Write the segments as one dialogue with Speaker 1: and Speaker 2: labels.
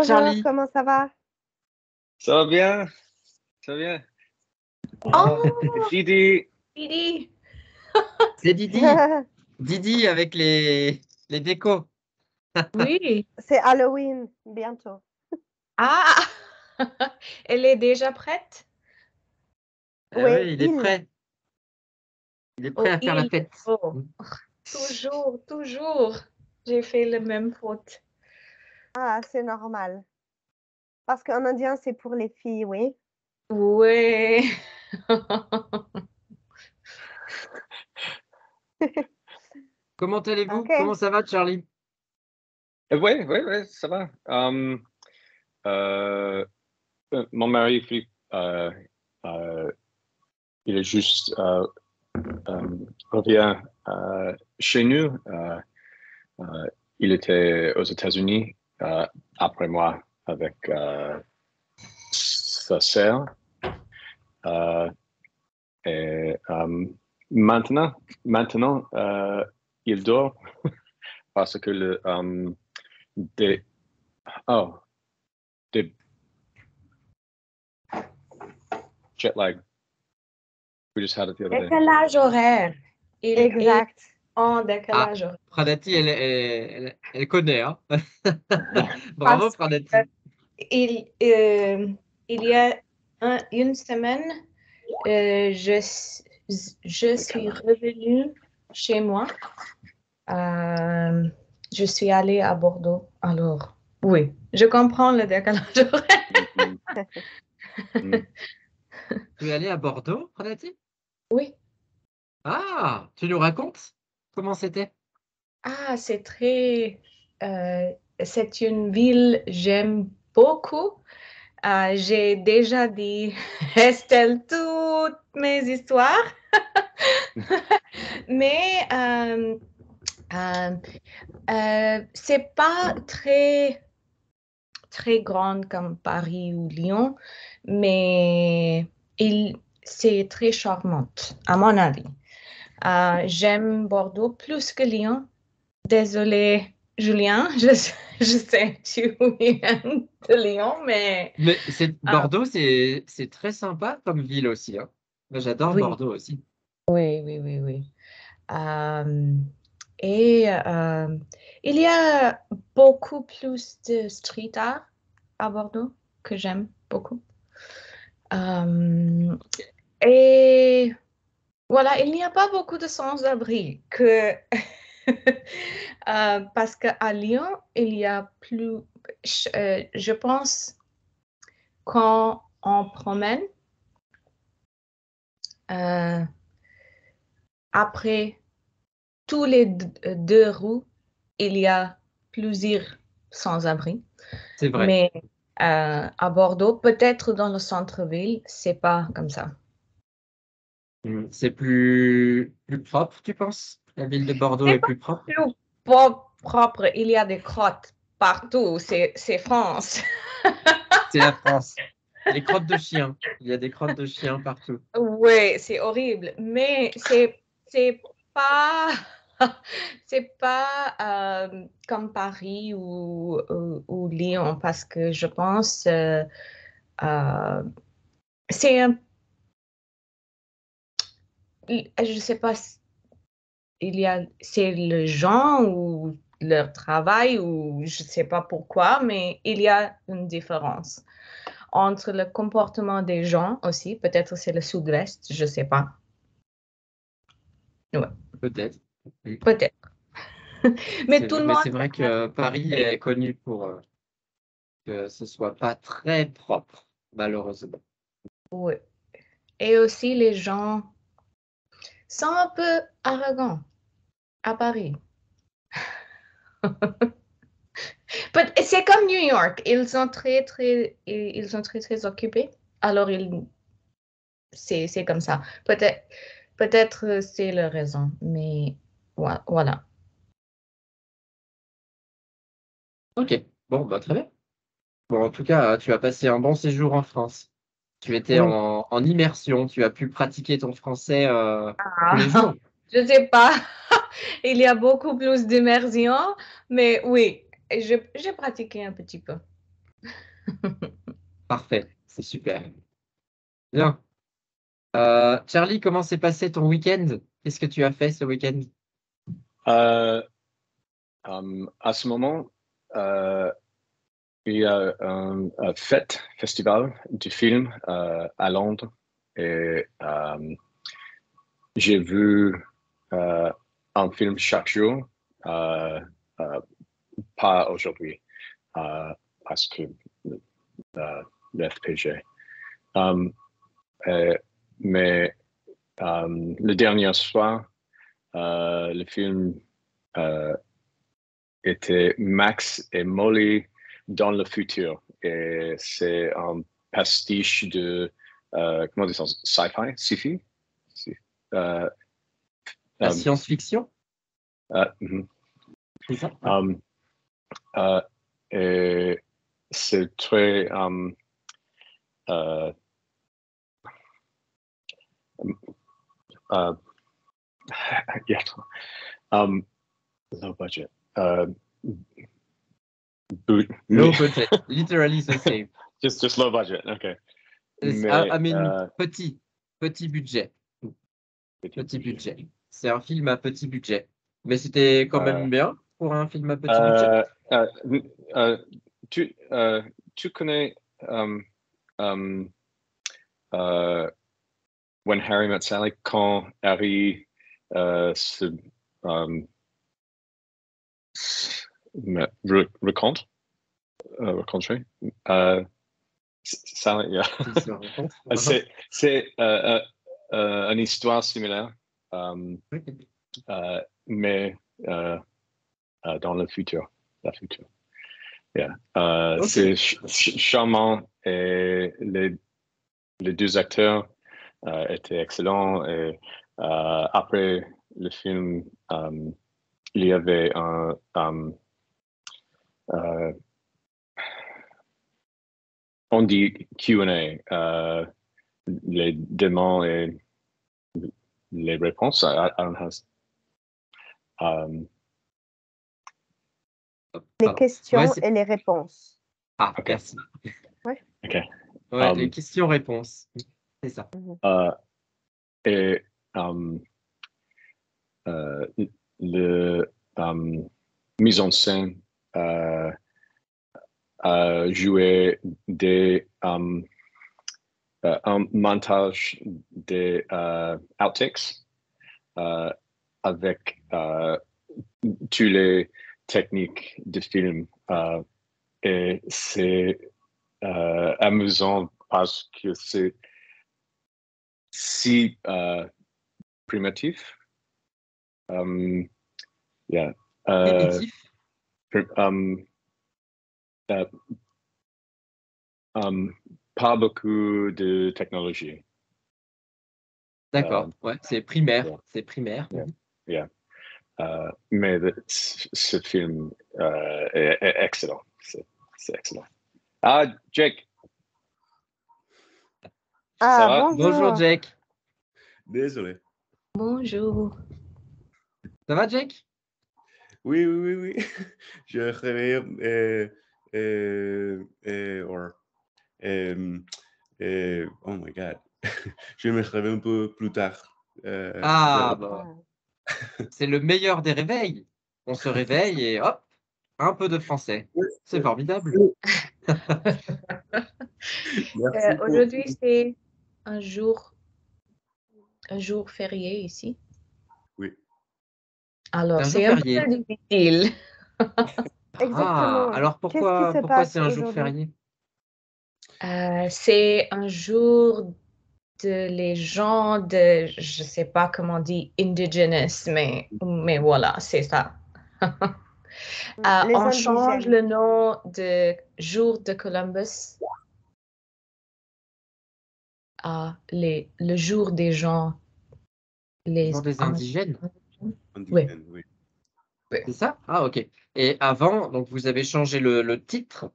Speaker 1: Bonjour
Speaker 2: Bonjour,
Speaker 1: Charlie.
Speaker 2: comment ça va?
Speaker 3: Ça va bien? Ça va bien?
Speaker 1: Oh,
Speaker 3: Didi,
Speaker 1: Didi.
Speaker 4: C'est Didi. Didi avec les décos.
Speaker 1: Oui.
Speaker 2: C'est Halloween, bientôt.
Speaker 1: Ah, elle est déjà prête?
Speaker 4: Ah
Speaker 2: Oui,
Speaker 4: oui, il est prêt. Il est prêt
Speaker 1: Oh,
Speaker 4: à faire la
Speaker 1: il.
Speaker 4: fête.
Speaker 1: Oh, toujours, toujours. J'ai fait la même faute.
Speaker 2: Ah, c'est normal. Parce qu'en indien, c'est pour les filles, oui.
Speaker 1: Ouais.
Speaker 4: Comment allez-vous?
Speaker 2: Ok.
Speaker 4: Comment ça va, Charlie?
Speaker 3: ouais, ça va. Mon mari, il est juste revient chez nous. Il était aux États-Unis après moi avec sa sœur. Et maintenant, il dort parce que des, oh, des jet lag. We just had it the other day.
Speaker 1: Décalage horaire. Il est
Speaker 2: Exact.
Speaker 1: en décalage horaire.
Speaker 4: Pradati, elle connaît, hein? Bravo,
Speaker 1: Parce
Speaker 4: Pradati.
Speaker 1: que il y a une semaine, je suis revenue chez moi. Je suis allée à Bordeaux. Alors, oui, je comprends le décalage horaire.
Speaker 4: Tu es allé à Bordeaux, Pradati?
Speaker 1: Oui.
Speaker 4: Ah, tu nous racontes? Comment c'était?
Speaker 1: Ah, c'est une ville que j'aime beaucoup. J'ai déjà dit Estelle toutes mes histoires, mais c'est pas très grande comme Paris ou Lyon, mais c'est très charmante, à mon avis. J'aime Bordeaux plus que Lyon. Désolée, Julien, je sais, tu viens de Lyon, mais...
Speaker 4: Mais Bordeaux, c'est très sympa comme ville aussi, hein. Moi, j'adore
Speaker 1: Oui,
Speaker 4: Bordeaux aussi.
Speaker 1: oui. Et il y a beaucoup plus de street art à Bordeaux que j'aime beaucoup. Et voilà, il n'y a pas beaucoup de sans-abri que parce qu'à Lyon, il y a plus, je pense, quand on promène, après tous les deux roues, il y a plusieurs sans-abri.
Speaker 4: C'est vrai.
Speaker 1: Mais à Bordeaux, peut-être dans le centre-ville, c'est pas comme ça.
Speaker 4: C'est plus propre, tu penses? La ville de Bordeaux
Speaker 1: C'est
Speaker 4: est
Speaker 1: pas
Speaker 4: plus propre?
Speaker 1: plus propre, il y a des crottes partout, c'est France.
Speaker 4: C'est la France. Les crottes de chiens. Il y a des crottes de chiens partout.
Speaker 1: Oui, c'est horrible, mais c'est pas c'est pas comme Paris ou Lyon parce que je pense c'est un je sais pas c'est le gens ou leur travail ou je sais pas pourquoi, mais il y a une différence entre le comportement des gens aussi. Peut-être c'est le sud-ouest, je sais pas. Ouais,
Speaker 4: Peut-être.
Speaker 1: peut-être. Mais tout le
Speaker 4: Mais
Speaker 1: monde.
Speaker 4: c'est vrai que Paris est connu pour que ce soit pas très propre, malheureusement.
Speaker 1: Oui. Et aussi, les gens sont un peu arrogants à Paris. C'est comme New York. Ils sont très occupés. Alors, c'est comme ça. Peut-être c'est la raison, mais voilà.
Speaker 4: Ok, bon, bah, très bien. Bon, en tout cas, tu as passé un bon séjour en France. Tu étais
Speaker 1: Oui.
Speaker 4: en immersion, tu as pu pratiquer ton français tous les
Speaker 1: Ah,
Speaker 4: jours.
Speaker 1: je sais pas. Il y a beaucoup plus d'immersion, mais oui, j'ai pratiqué un petit peu.
Speaker 4: Parfait, c'est super. Bien. Charlie, comment s'est passé ton week-end? Qu'est-ce que tu as fait ce week-end?
Speaker 3: Euh, à ce moment, il y a un festival du film à Londres et j'ai vu un film chaque jour, euh, euh, pas aujourd'hui, parce que le FPG. Euh, mais le dernier soir, le film était Max et Molly dans le futur. Et c'est un pastiche de, comment dire ça, sci-fi, sci-fi? Euh,
Speaker 4: La
Speaker 3: euh,
Speaker 4: science-fiction,
Speaker 3: mhm.
Speaker 4: c'est ça?
Speaker 3: Euh, et c'est très euh, yeah, low budget.
Speaker 4: Low budget, literally the same.
Speaker 3: Just low budget, okay.
Speaker 4: I mean,
Speaker 3: Mais
Speaker 4: petit budget.
Speaker 3: petit
Speaker 4: Petit
Speaker 3: budget.
Speaker 4: budget. C'est un film à petit budget. Mais c'était quand
Speaker 3: Euh,
Speaker 4: même bien pour un film à petit budget.
Speaker 3: euh, euh, tu, tu connais um, When Harry Met Sally, quand Harry se raconte, rencontrer, Sally, yeah.
Speaker 4: Ils se rencontrent.
Speaker 3: C'est une histoire similaire, mais dans le futur. La future. Yeah.
Speaker 4: Ok.
Speaker 3: C'est charmant et les deux acteurs étaient excellents. Et après le film, il y avait un on dit Q&A, les demandes et les réponses. I don't know.
Speaker 2: Les
Speaker 4: Pardon.
Speaker 2: questions
Speaker 4: Ouais,
Speaker 2: et les réponses.
Speaker 4: Ah,
Speaker 3: Ok.
Speaker 4: merci.
Speaker 3: OK.
Speaker 4: Ouais, les questions-réponses. C'est ça.
Speaker 3: Et le mise en scène a joué un montage des outtakes avec toutes les techniques de film. Et c'est amusant parce que c'est si primitif. Yeah.
Speaker 4: Primitif.
Speaker 3: Pas beaucoup de technologie.
Speaker 4: D'accord. Ouais, c'est primaire.
Speaker 3: Yeah.
Speaker 4: C'est primaire.
Speaker 3: Yeah. Yeah. Mais ce film est excellent. C'est excellent. Ah, Jake. Ça va?
Speaker 4: Bonjour, Jake.
Speaker 5: Désolé.
Speaker 1: Bonjour.
Speaker 4: Ça va, Jake?
Speaker 5: Oui, oui, oui, oui. Je réveille oh my God. Je me réveille un peu plus tard.
Speaker 4: Ah, bah, c'est le meilleur des réveils. On se réveille et hop, un peu de français. C'est formidable.
Speaker 5: Merci pour-
Speaker 1: Aujourd'hui, c'est un jour férié ici.
Speaker 5: Oui.
Speaker 1: Alors,
Speaker 4: C'est un
Speaker 1: c'est
Speaker 4: jour
Speaker 1: un
Speaker 4: férié.
Speaker 1: peu difficile.
Speaker 2: Exactement.
Speaker 4: Alors
Speaker 2: Qu'est-ce qui
Speaker 4: pourquoi
Speaker 2: se passe
Speaker 4: c'est un jour
Speaker 2: aujourd'hui?
Speaker 4: férié?
Speaker 1: C'est un jour de les gens de, je sais pas comment on dit, indigenous, mais voilà, c'est ça.
Speaker 2: Les
Speaker 1: On change
Speaker 2: indigènes.
Speaker 1: le nom de jour de Columbus à le jour des gens, les
Speaker 4: Jour des indigènes,
Speaker 1: Oui.
Speaker 5: Indigène, oui.
Speaker 4: c'est ça? Ah, ok. Et avant, donc vous avez changé le titre.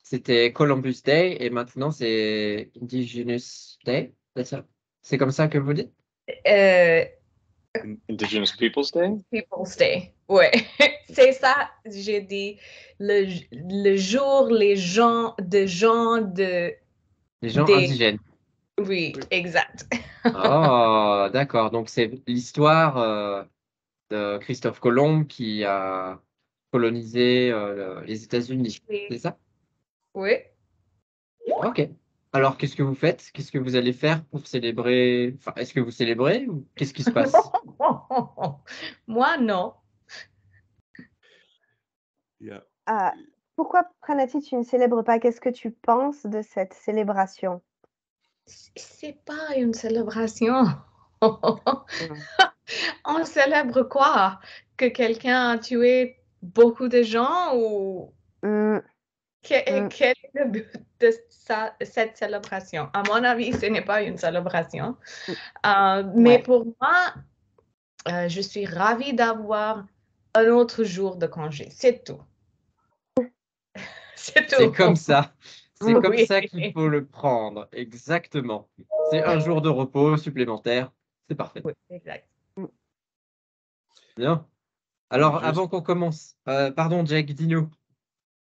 Speaker 4: C'était Columbus Day et maintenant c'est Indigenous Day, c'est ça? C'est comme ça que vous dites?
Speaker 1: Euh,
Speaker 3: Indigenous Peoples Day?
Speaker 1: People's Day. Ouais, c'est ça, j'ai dit. Le jour, les gens
Speaker 4: Les gens
Speaker 1: des...
Speaker 4: indigènes.
Speaker 1: Oui, exact.
Speaker 4: Oh, d'accord. Donc, c'est l'histoire de Christophe Colomb qui a colonisé les États-Unis.
Speaker 1: Oui.
Speaker 4: C'est ça?
Speaker 1: Oui.
Speaker 4: Ok. Alors, qu'est-ce que vous faites? Qu'est-ce que vous allez faire pour célébrer? Enfin, est-ce que vous célébrez ou qu'est-ce qui se passe?
Speaker 1: Moi, non.
Speaker 5: Yeah.
Speaker 2: Pourquoi, Pranati, tu ne célèbres pas? Qu'est-ce que tu penses de cette célébration?
Speaker 1: C'est pas une célébration. On célèbre quoi? Que quelqu'un a tué beaucoup de gens ou quel est le but de cette célébration? À mon avis, ce n'est pas une célébration. Mais pour moi, je suis ravie d'avoir un autre jour de congé. C'est tout. C'est tout.
Speaker 4: C'est comme ça. C'est comme
Speaker 1: Oui.
Speaker 4: ça qu'il faut le prendre. Exactement. C'est un jour de repos supplémentaire. C'est parfait.
Speaker 1: Oui, exact.
Speaker 4: Bien. Alors, avant qu'on commence, pardon, Jack, dis-nous.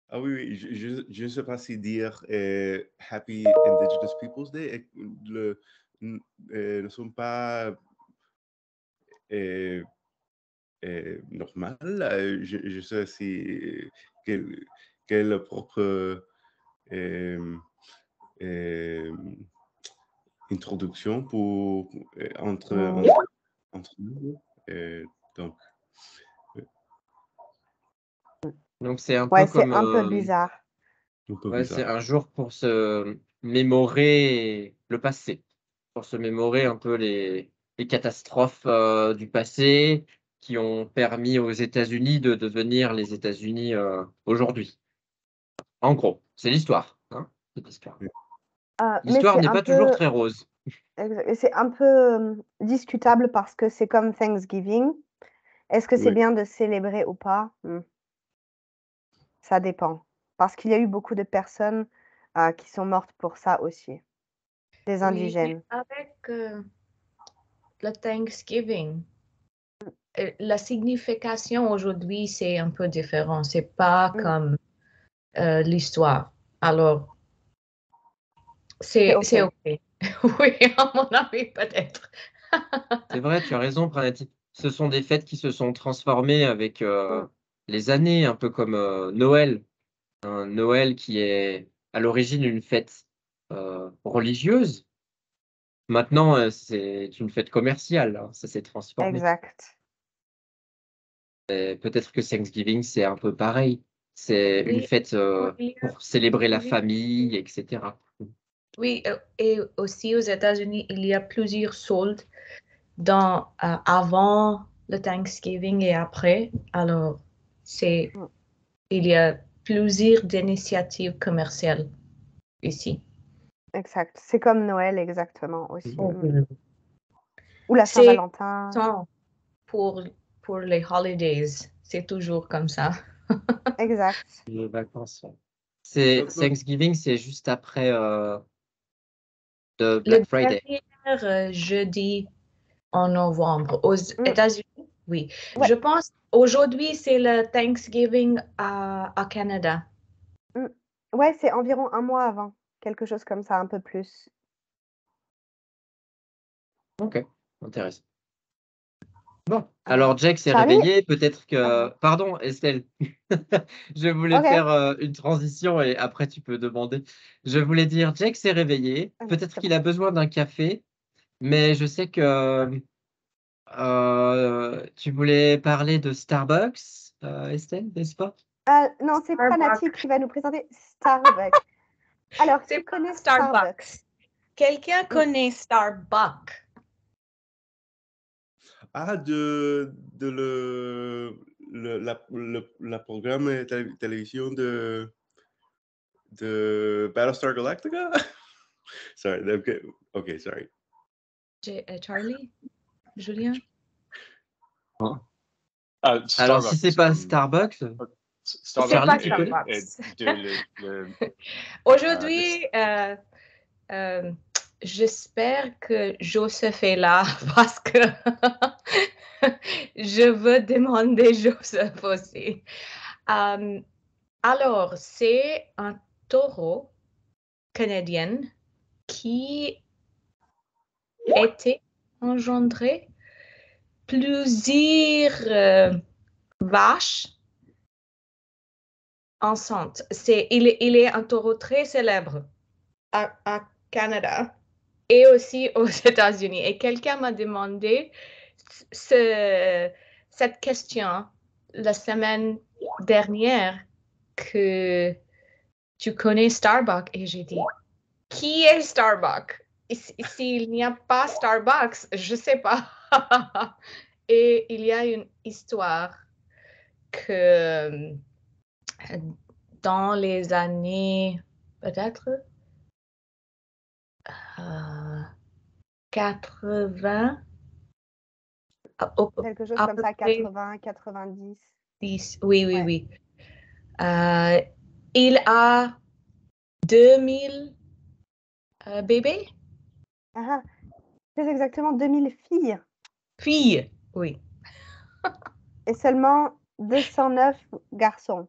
Speaker 5: Ah oui, je ne sais pas si dire Happy Indigenous Peoples Day ne sont pas normal. Je sais si quelle propre introduction pour entre nous.
Speaker 4: Donc, c'est un peu
Speaker 2: Ouais, c'est
Speaker 4: comme
Speaker 2: un peu bizarre.
Speaker 4: c'est un jour pour se mémorer le passé, pour se mémorer un peu les catastrophes du passé qui ont permis aux États-Unis de devenir les États-Unis aujourd'hui. En gros, c'est l'histoire. Hein, c'est l'histoire.
Speaker 2: Mais
Speaker 4: L'histoire
Speaker 2: c'est
Speaker 4: n'est
Speaker 2: un
Speaker 4: pas toujours
Speaker 2: peu,
Speaker 4: très rose.
Speaker 2: c'est un peu discutable parce que c'est comme Thanksgiving. Est-ce que c'est
Speaker 5: Oui.
Speaker 2: bien de célébrer ou pas? Ça dépend. Parce qu'il y a eu beaucoup de personnes qui sont mortes pour ça aussi, des indigènes.
Speaker 1: Oui, avec le Thanksgiving, la signification aujourd'hui, c'est un peu différent. C'est pas comme l'histoire. Alors, c'est
Speaker 2: OK.
Speaker 1: OK. Oui, à mon avis, peut-être.
Speaker 4: C'est vrai, tu as raison, Pranati. Ce sont des fêtes qui se sont transformées avec les années, un peu comme Noël. Un Noël qui est à l'origine une fête religieuse. Maintenant, c'est une fête commerciale. Hein, ça s'est transformé.
Speaker 2: Exact.
Speaker 4: Et peut-être que Thanksgiving, c'est un peu pareil. C'est une
Speaker 1: Oui,
Speaker 4: fête pour célébrer la
Speaker 1: oui.
Speaker 4: famille, etc.
Speaker 1: Oui, et aussi aux États-Unis, il y a plusieurs soldes avant le Thanksgiving et après. Alors, il y a plusieurs initiatives commerciales ici.
Speaker 2: Exact. C'est comme Noël exactement aussi.
Speaker 4: Mhm.
Speaker 2: Ou la
Speaker 1: C'est
Speaker 2: Saint-Valentin.
Speaker 1: pour les holidays, c'est toujours comme ça.
Speaker 2: Exact.
Speaker 4: Les vacances. Ouais. Thanksgiving, c'est juste après de Black
Speaker 1: Le
Speaker 4: Friday.
Speaker 1: dernier jeudi en novembre aux États-Unis, oui.
Speaker 2: Ouais.
Speaker 1: Je pense aujourd'hui c'est le Thanksgiving à Canada.
Speaker 2: Ouais, c'est environ un mois avant, quelque chose comme ça, un peu plus.
Speaker 4: Ok, intéressant. Bon, alors Jack s'est
Speaker 2: Charlie?
Speaker 4: réveillé, peut-être que... Pardon, Estelle, je voulais
Speaker 2: Ok.
Speaker 4: faire une transition et après tu peux demander. Je voulais dire, Jack s'est réveillé, peut-être
Speaker 2: c'est
Speaker 4: qu'il a besoin d'un café, mais je sais que tu voulais parler de Starbucks, Estelle, n'est-ce pas?
Speaker 2: Non, c'est
Speaker 1: Starbucks.
Speaker 2: Pranati qui va nous présenter Starbucks. Alors,
Speaker 1: C'est
Speaker 2: qui
Speaker 1: pas
Speaker 2: connaît
Speaker 1: Starbucks.
Speaker 2: Starbucks?
Speaker 1: Quelqu'un connaît Starbucks?
Speaker 5: Ah, la programme télévision de Battlestar Galactica? Sorry, okay, sorry.
Speaker 1: Charlie? Julien?
Speaker 4: Alors, si c'est pas Starbucks, Charlie, tu connais?
Speaker 1: Aujourd'hui, j'espère que Joseph est là parce que je veux demander Joseph aussi. Alors, c'est un taureau canadien qui était engendré plusieurs vaches enceintes. Il est un taureau très célèbre à Canada et aussi aux États-Unis. Et quelqu'un m'a demandé cette question la semaine dernière que tu connais Starbucks et j'ai dit, qui est Starbucks? S'il n'y a pas Starbucks, je ne sais pas. Et il y a une histoire que dans les années peut-être 80,
Speaker 2: Quelque chose
Speaker 1: à
Speaker 2: comme
Speaker 1: peu
Speaker 2: ça,
Speaker 1: près
Speaker 2: 80, 90.
Speaker 1: 10. Oui, oui,
Speaker 2: Ouais.
Speaker 1: oui. Il a 2000 bébés?
Speaker 2: Ah, c'est exactement 2000 filles
Speaker 1: Filles, oui.
Speaker 2: et seulement 209 garçons.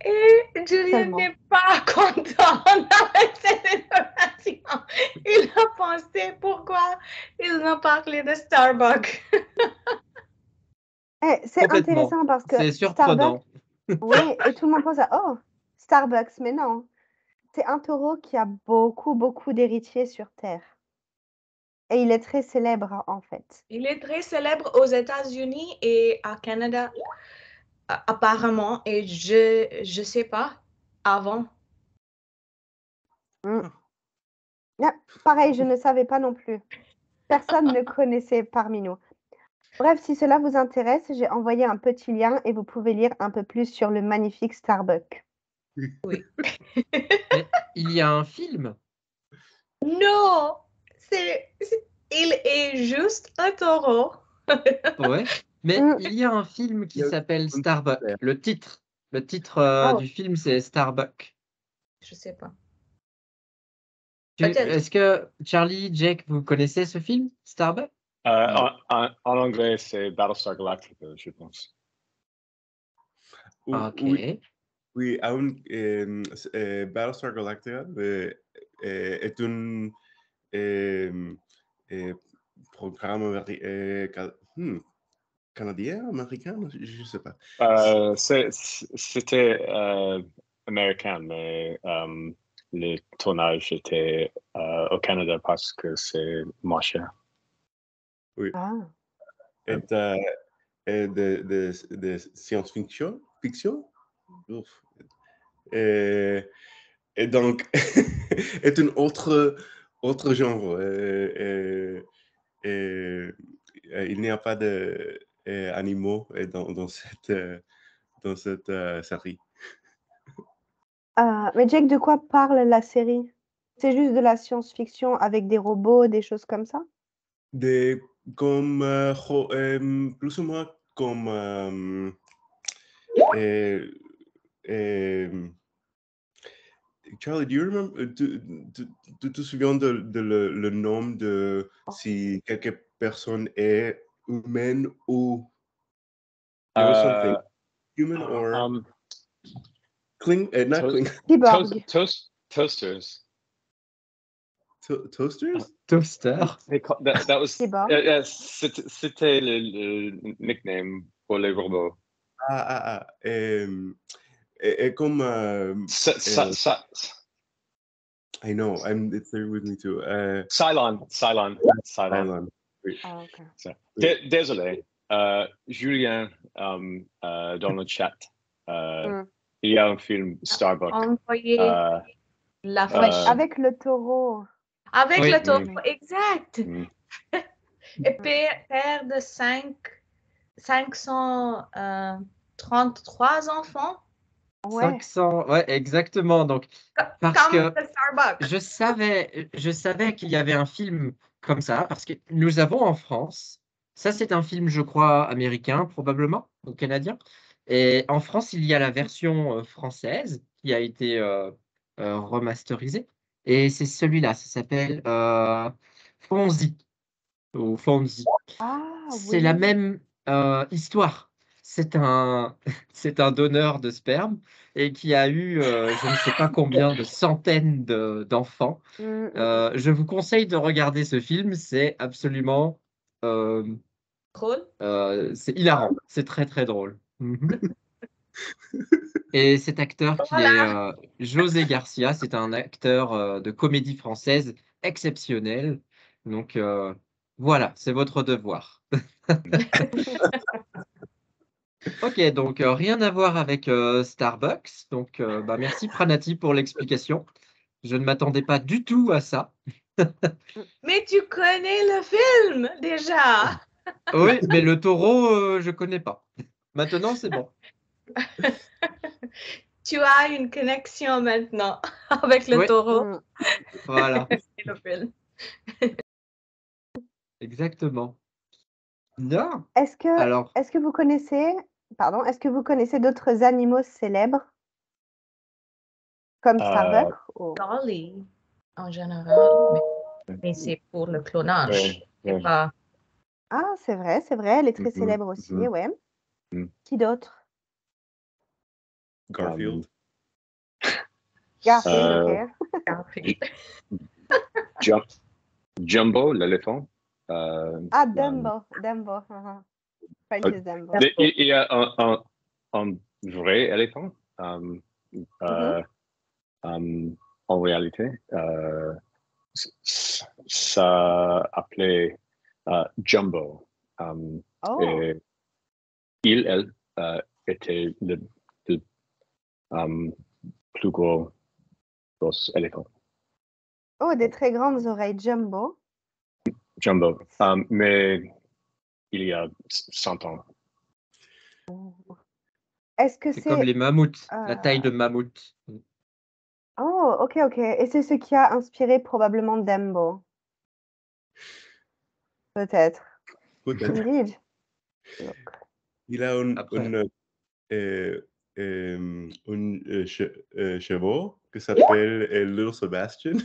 Speaker 1: Et Julien
Speaker 2: Seulement.
Speaker 1: n'est pas content avec cette information. Il a pensé pourquoi il n'a parlé de Starbucks.
Speaker 2: C'est
Speaker 4: Complètement.
Speaker 2: intéressant parce que
Speaker 4: C'est
Speaker 2: Starbucks,
Speaker 4: surprenant.
Speaker 2: oui, et tout le monde pense à oh, Starbucks, mais non. C'est un taureau qui a beaucoup, beaucoup d'héritiers sur Terre. Et il est très célèbre, en fait.
Speaker 1: Il est très célèbre aux États-Unis et à Canada, apparemment, et je sais pas, avant.
Speaker 2: Ah, pareil, je ne savais pas non plus. Personne ne connaissait parmi nous. Bref, si cela vous intéresse, j'ai envoyé un petit lien et vous pouvez lire un peu plus sur le magnifique Starbucks.
Speaker 1: Oui.
Speaker 4: Mais il y a un film.
Speaker 1: Non, il est juste un taureau.
Speaker 4: Ouais. Mais
Speaker 2: Mm.
Speaker 4: il y a un film qui
Speaker 5: Il y a
Speaker 4: s'appelle
Speaker 5: un
Speaker 4: Starbuck.
Speaker 5: super.
Speaker 4: Le titre
Speaker 1: Oh,
Speaker 4: du film, c'est Starbuck.
Speaker 1: je sais pas. Peut-être.
Speaker 4: Est-ce que Charlie, Jake, vous connaissez ce film, Starbuck?
Speaker 3: En anglais, c'est Battlestar Galactica, je pense.
Speaker 4: Ok.
Speaker 5: Oui, Battlestar Galactica est un programme canadien, américain, je ne sais pas.
Speaker 3: C'était américain, mais le tournage était au Canada parce que c'est moins cher.
Speaker 5: Oui.
Speaker 2: Ah.
Speaker 5: Et de science-fiction. Fiction? Ouf. Et donc, est un autre genre. Il n'y a pas d'animaux dans cette série.
Speaker 2: Mais Jake, de quoi parle la série? C'est juste de la science-fiction avec des robots, des choses comme ça?
Speaker 5: Comme, plus ou moins comme Charlie, do you remember, tu te souviens de le nom de si quelque personne est humaine ou there was something human or not cling
Speaker 2: Cyborg.
Speaker 3: Toasters.
Speaker 5: toasters?
Speaker 4: Toaster.
Speaker 3: That was
Speaker 2: Cyborg.
Speaker 3: c'était le nickname pour les robots.
Speaker 5: Et comme
Speaker 3: Cylon.
Speaker 5: I know, it's there with me too.
Speaker 3: Cylon.
Speaker 5: Oui.
Speaker 2: Ah, ok.
Speaker 3: Désolé. Julien, dans le chat,
Speaker 2: Mm.
Speaker 3: il y a un film Starbucks.
Speaker 1: Envoyer la
Speaker 2: Ouais,
Speaker 1: fiche.
Speaker 2: avec le taureau.
Speaker 1: Avec
Speaker 4: Oui.
Speaker 1: le taureau, exact.
Speaker 3: Mm.
Speaker 1: Et père de 533 enfants,
Speaker 2: Ouais.
Speaker 4: 500. Ouais, exactement. Donc, parce
Speaker 1: comme
Speaker 4: que
Speaker 1: le Starbucks.
Speaker 4: je savais qu'il y avait un film comme ça, parce que nous avons en France, ça c'est un film, je crois, américain, probablement, ou canadien. Et en France, il y a la version française qui a été remasterisée. Et c'est celui-là, ça s'appelle Fonzie. ou Fonzie.
Speaker 2: Ah
Speaker 4: C'est
Speaker 2: oui.
Speaker 4: la même histoire. C'est un, c'est un donneur de sperme et qui a eu je ne sais pas combien de centaines d'enfants. Je vous conseille de regarder ce film, c'est absolument euh,
Speaker 1: Drôle.
Speaker 4: c'est hilarant, c'est très très drôle. Et cet acteur qui est
Speaker 1: Voilà.
Speaker 4: José Garcia, c'est un acteur de comédie française exceptionnel. Donc voilà, c'est votre devoir. Ok, donc rien à voir avec Starbucks. Donc merci Pranati pour l'explication. Je ne m'attendais pas du tout à ça.
Speaker 1: Mais tu connais le film déjà.
Speaker 4: Oui, mais le taureau, je connais pas. Maintenant, c'est bon.
Speaker 1: Tu as une connexion maintenant avec le
Speaker 4: Oui,
Speaker 1: taureau
Speaker 4: voilà,
Speaker 1: et le film.
Speaker 4: exactement. Non.
Speaker 2: Est-ce que,
Speaker 4: Alors,
Speaker 2: est-ce que vous connaissez, pardon, est-ce que vous connaissez d'autres animaux célèbres comme Starbucks ou-
Speaker 1: Dolly, en général, mais c'est pour le clonage. C'est
Speaker 3: ouais.
Speaker 1: pas.
Speaker 2: Ah, c'est vrai, elle est très
Speaker 3: Mhm,
Speaker 2: célèbre aussi,
Speaker 3: mhm.
Speaker 2: ouais.
Speaker 3: Mhm.
Speaker 2: Qui d'autre?
Speaker 5: Garfield.
Speaker 2: Garfield,
Speaker 3: Euh,
Speaker 2: ok.
Speaker 1: Garfield.
Speaker 3: Jumbo, l'éléphant.
Speaker 2: Ah, Dumbo. French is Dumbo.
Speaker 3: Il y a un vrai éléphant.
Speaker 2: Mhm.
Speaker 3: En réalité, ça appelait Jumbo.
Speaker 2: Oh,
Speaker 3: Et elle, était le plus gros éléphant.
Speaker 2: oh, des très grandes oreilles Jumbo.
Speaker 3: Jumbo. Mais il y a 100 ans.
Speaker 2: Est-ce que
Speaker 4: c'est comme les mammouths, la taille de
Speaker 2: euh,
Speaker 4: mammouth.
Speaker 2: Oh, ok. Et c'est ce qui a inspiré probablement Dumbo, peut-être.
Speaker 5: Peut-être.
Speaker 2: Indeed.
Speaker 5: Il a
Speaker 4: Après,
Speaker 5: chevaux qui s'appelle Little Sebastian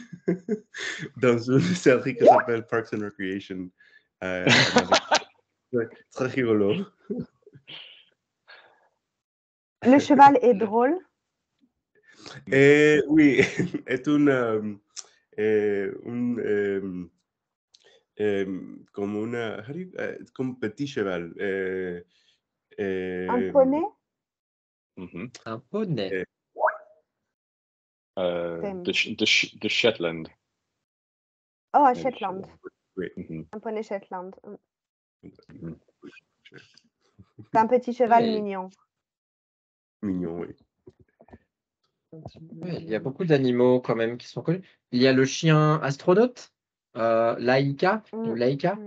Speaker 5: dans une série qui s'appelle Parks and Recreation en Amérique. Ouais, très rigolo.
Speaker 2: Le cheval est drôle.
Speaker 5: Et oui, est comme una, comme petit cheval.
Speaker 2: Un poney.
Speaker 3: Mhm.
Speaker 4: un poney.
Speaker 3: De Shetland.
Speaker 2: Oh, à Shetland.
Speaker 5: Oui.
Speaker 3: Mhm.
Speaker 2: Un poney Shetland.
Speaker 3: Mhm.
Speaker 2: C'est un petit cheval
Speaker 4: Oui.
Speaker 2: mignon.
Speaker 5: Mignon, oui.
Speaker 4: Ouais, il y a beaucoup d'animaux quand même qui sont connus. Il y a le chien astronaute, Laika ou Laika.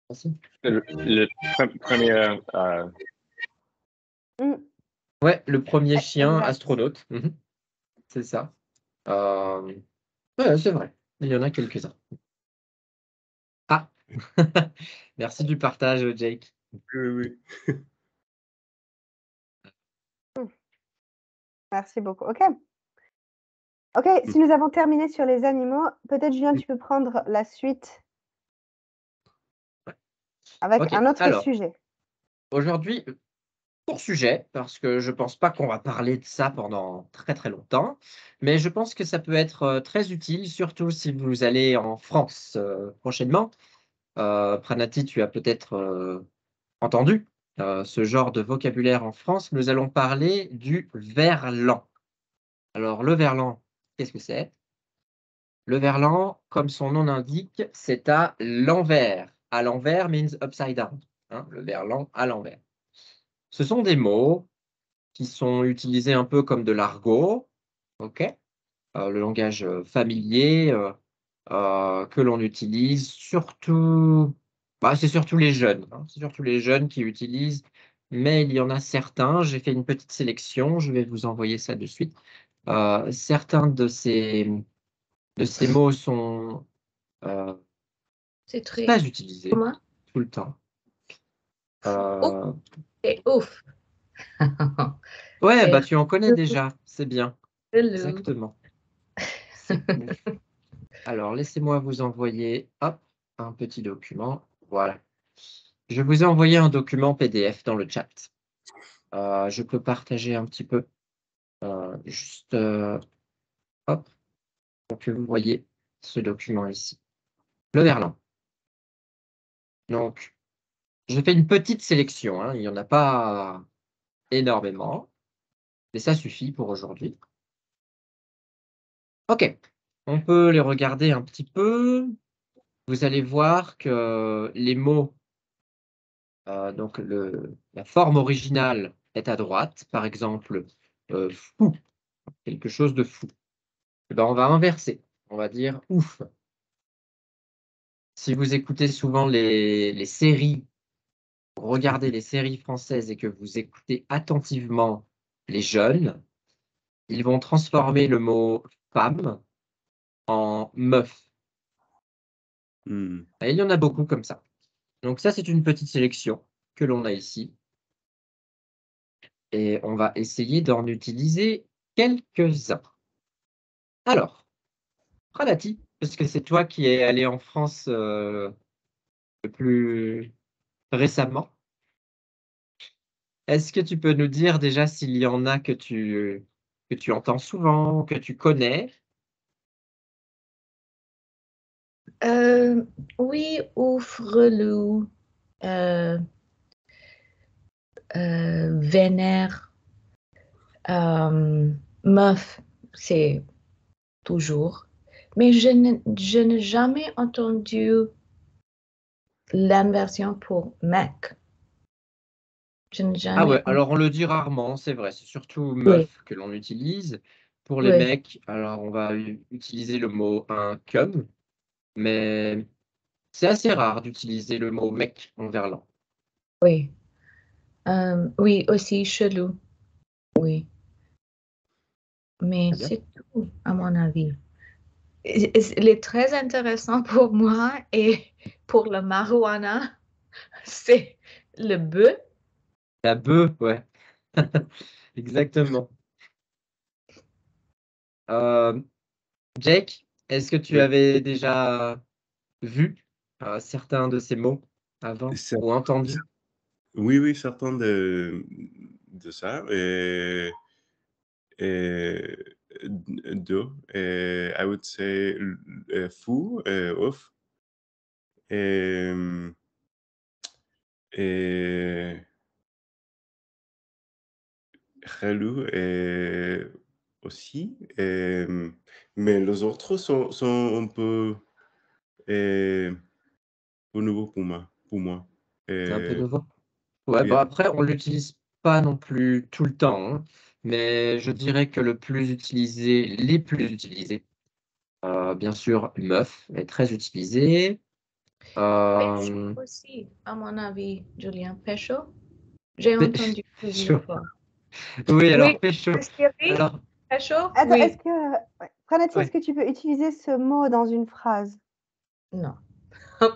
Speaker 4: Merci.
Speaker 3: Le premier.
Speaker 4: Ouais, le premier chien
Speaker 2: Exact.
Speaker 4: astronaute. Mhm. C'est ça. Ouais, c'est vrai. Il y en a quelques-uns. Ah, merci du partage, Jake.
Speaker 5: Oui.
Speaker 2: Merci beaucoup. Ok, si nous avons terminé sur les animaux, peut-être Julien, tu peux prendre la suite avec
Speaker 4: Ok,
Speaker 2: un autre
Speaker 4: alors,
Speaker 2: sujet.
Speaker 4: aujourd'hui, pour sujet, parce que je pense pas qu'on va parler de ça pendant très très longtemps, mais je pense que ça peut être très utile, surtout si vous allez en France prochainement. Pranati, tu as peut-être entendu ce genre de vocabulaire en France. Nous allons parler du verlan. Alors, le verlan, qu'est-ce que c'est? Le verlan, comme son nom l'indique, c'est à l'envers. À l'envers means upside down. Hein, le verlan à l'envers. Ce sont des mots qui sont utilisés un peu comme de l'argot, ok? Le langage familier que l'on utilise surtout, c'est surtout les jeunes, hein, c'est surtout les jeunes qui utilisent, mais il y en a certains, j'ai fait une petite sélection, je vais vous envoyer ça de suite. Certains de ces mots sont
Speaker 1: C'est très.
Speaker 4: très utilisés
Speaker 1: Comment?
Speaker 4: tout le temps.
Speaker 1: Ouf, c'est ouf.
Speaker 4: Ouais,
Speaker 1: C'est
Speaker 4: tu en connais déjà, c'est bien.
Speaker 1: relou.
Speaker 4: Exactement. C'est ouf. Alors, laissez-moi vous envoyer. Hop, un petit document. Voilà. Je vous ai envoyé un document PDF dans le chat. Je peux partager un petit peu. Juste, hop, pour que vous voyez ce document ici. Le verlan. Donc, je fais une petite sélection. Hein. Il n'y en a pas énormément, mais ça suffit pour aujourd'hui. OK. On peut les regarder un petit peu. Vous allez voir que les mots, donc la forme originale est à droite. Par exemple, fou, quelque chose de fou. Eh ben, on va inverser. On va dire ouf. Si vous écoutez souvent les séries, regardez les séries françaises et que vous écoutez attentivement les jeunes, ils vont transformer le mot femme en meuf.
Speaker 5: Hmm.
Speaker 4: Et il y en a beaucoup comme ça. Donc ça, c'est une petite sélection que l'on a ici. Et on va essayer d'en utiliser quelques-uns. Alors, Pranati, parce que c'est toi qui es allé en France le plus récemment, est-ce que tu peux nous dire déjà s'il y en a que tu entends souvent, que tu connais?
Speaker 1: Oui, ouf, relou, vénère, meuf, c'est toujours. Mais je n'ai jamais entendu l'inversion pour mec. Je n'ai
Speaker 4: Ah
Speaker 1: jamais
Speaker 4: ouais, alors on le dit rarement, c'est vrai, c'est surtout
Speaker 1: Oui,
Speaker 4: meuf que l'on utilise. Pour les
Speaker 1: oui,
Speaker 4: mecs, alors on va utiliser le mot un cum, mais c'est assez rare d'utiliser le mot mec en verlan.
Speaker 1: oui. Oui, aussi chelou, oui. Mais
Speaker 4: Très bien.
Speaker 1: c'est tout, à mon avis. Il est très intéressant pour moi et pour le marijuana, c'est le bœuf.
Speaker 4: La bœuf, ouais. Exactement. Euh, Jake, est-ce que tu
Speaker 5: Oui.
Speaker 4: avais déjà vu certains de ces mots avant
Speaker 5: Cer-
Speaker 4: ou entendu?
Speaker 5: Oui, oui, certain de ça. Et deux, I would say fou, ouf. Et, et relou aussi. Mais les autres sont un peu euh, nouveaux pour moi.
Speaker 4: C'est un peu
Speaker 5: Et,
Speaker 4: nouveau. Ouais,
Speaker 5: yeah.
Speaker 4: bah après, on l'utilise pas non plus tout le temps, hein, mais je dirais que le plus utilisé, les plus utilisés, bien sûr, meuf est très utilisé.
Speaker 1: Pécho
Speaker 4: Euh,
Speaker 1: aussi, à mon avis, Julien. Pécho, j'ai
Speaker 4: pé-
Speaker 1: entendu
Speaker 4: pécho.
Speaker 1: plusieurs fois.
Speaker 4: Oui,
Speaker 1: Oui,
Speaker 4: alors pécho.
Speaker 1: Thierry,
Speaker 4: Alors,
Speaker 1: pécho,
Speaker 2: Attends, est-ce
Speaker 1: oui,
Speaker 2: que, ouais. Pranati, est-ce
Speaker 4: ouais.
Speaker 2: que tu peux utiliser ce mot dans une phrase?
Speaker 1: non.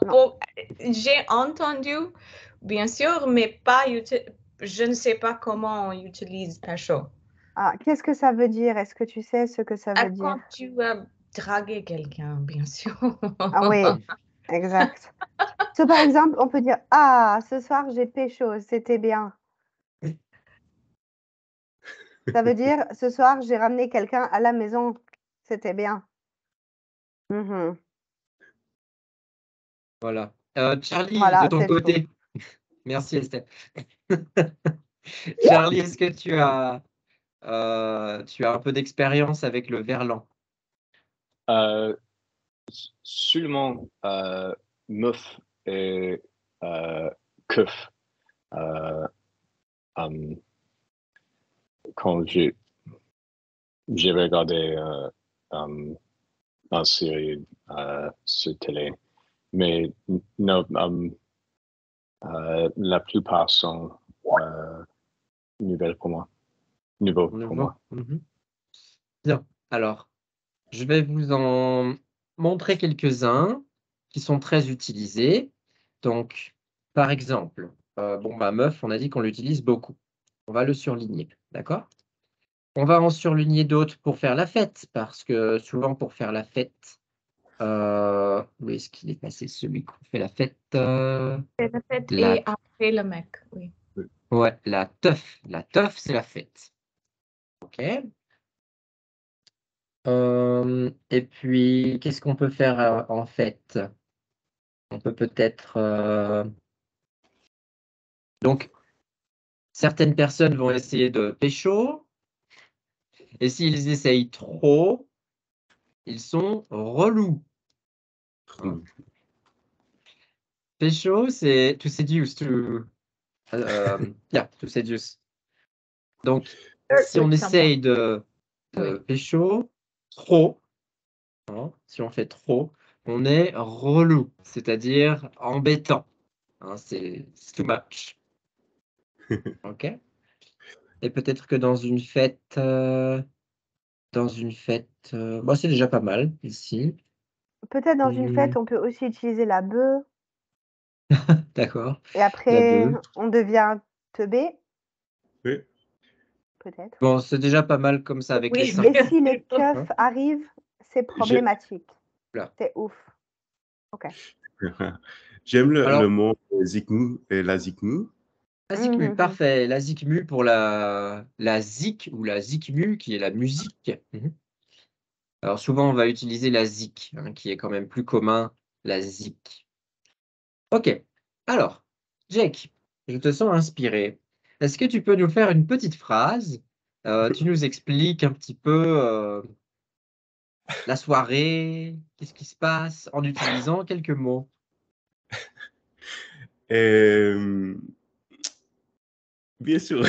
Speaker 2: Non.
Speaker 1: J'ai entendu, bien sûr, mais pas je ne sais pas comment on utilise pécho.
Speaker 2: Ah, qu'est-ce que ça veut dire? Est-ce que tu sais ce que ça veut dire?
Speaker 1: Quand tu as dragué quelqu'un, bien sûr.
Speaker 2: Ah oui, exact. So, par exemple, on peut dire, ah, ce soir j'ai pécho, c'était bien. Ça veut dire, ce soir j'ai ramené quelqu'un à la maison, c'était bien. Mhm.
Speaker 4: Voilà. Charlie, de
Speaker 2: Voilà,
Speaker 4: ton
Speaker 2: c'est tout.
Speaker 4: côté. Merci Estelle. Charlie, est-ce que tu as un peu d'expérience avec le verlan?
Speaker 3: Euh, Seulement meuf et keuf. Euh, um, Quand j'ai regardé une série sur télé, mais non, la plupart sont nouvelles pour moi. Nouveau pour
Speaker 4: Nouveau.
Speaker 3: moi.
Speaker 4: Mhm. Bien. Alors, je vais vous en montrer quelques-uns qui sont très utilisés. Donc, par exemple, bon, bah, meuf, on a dit qu'on l'utilise beaucoup. On va le surligner, d'accord? On va en surligner d'autres pour faire la fête, parce que souvent, pour faire la fête, Où est-ce qu'il est passé celui qu'on fait la fête
Speaker 1: C'est la fête
Speaker 4: La-
Speaker 1: et après le mec, oui.
Speaker 4: Ouais, la teuf. La teuf, c'est la fête. OK. Et puis, qu'est-ce qu'on peut faire en fête? On peut peut-être... Donc, certaines personnes vont essayer de pécho. Et s'ils essayent trop, ils sont relous. Hein. Pécho, c'est to seduce, yeah, to seduce. Donc, si on essaye de
Speaker 1: Oui.
Speaker 4: pécho trop, hein, si on fait trop, on est relou, c'est-à-dire embêtant. Hein, c'est too much. OK? Et peut-être que dans une fête, bon, c'est déjà pas mal ici.
Speaker 2: Peut-être dans une fête, on peut aussi utiliser la bœuf.
Speaker 4: D'accord.
Speaker 2: Et
Speaker 4: La
Speaker 2: après,
Speaker 4: bœuf.
Speaker 2: on devient teubé.
Speaker 5: Oui.
Speaker 2: Peut-être.
Speaker 4: Bon, c'est déjà pas mal comme ça avec les
Speaker 1: Oui.
Speaker 4: seins.
Speaker 2: Mais si les keufs arrivent, c'est problématique.
Speaker 4: Là.
Speaker 2: C'est ouf. OK.
Speaker 5: J'aime le
Speaker 4: Alors,
Speaker 5: mot zikmu et la zikmu.
Speaker 4: la zikmu,
Speaker 2: Mhm.
Speaker 4: parfait. La zikmu pour la zik ou la zikmu qui est la musique. Mhm. Alors souvent, on va utiliser la zik, hein, qui est quand même plus commun, la zik. OK. Alors, Jake, je te sens inspiré. Est-ce que tu peux nous faire une petite phrase? Tu nous expliques un petit peu la soirée, qu'est-ce qui se passe en utilisant quelques mots.
Speaker 5: Euh, bien sûr.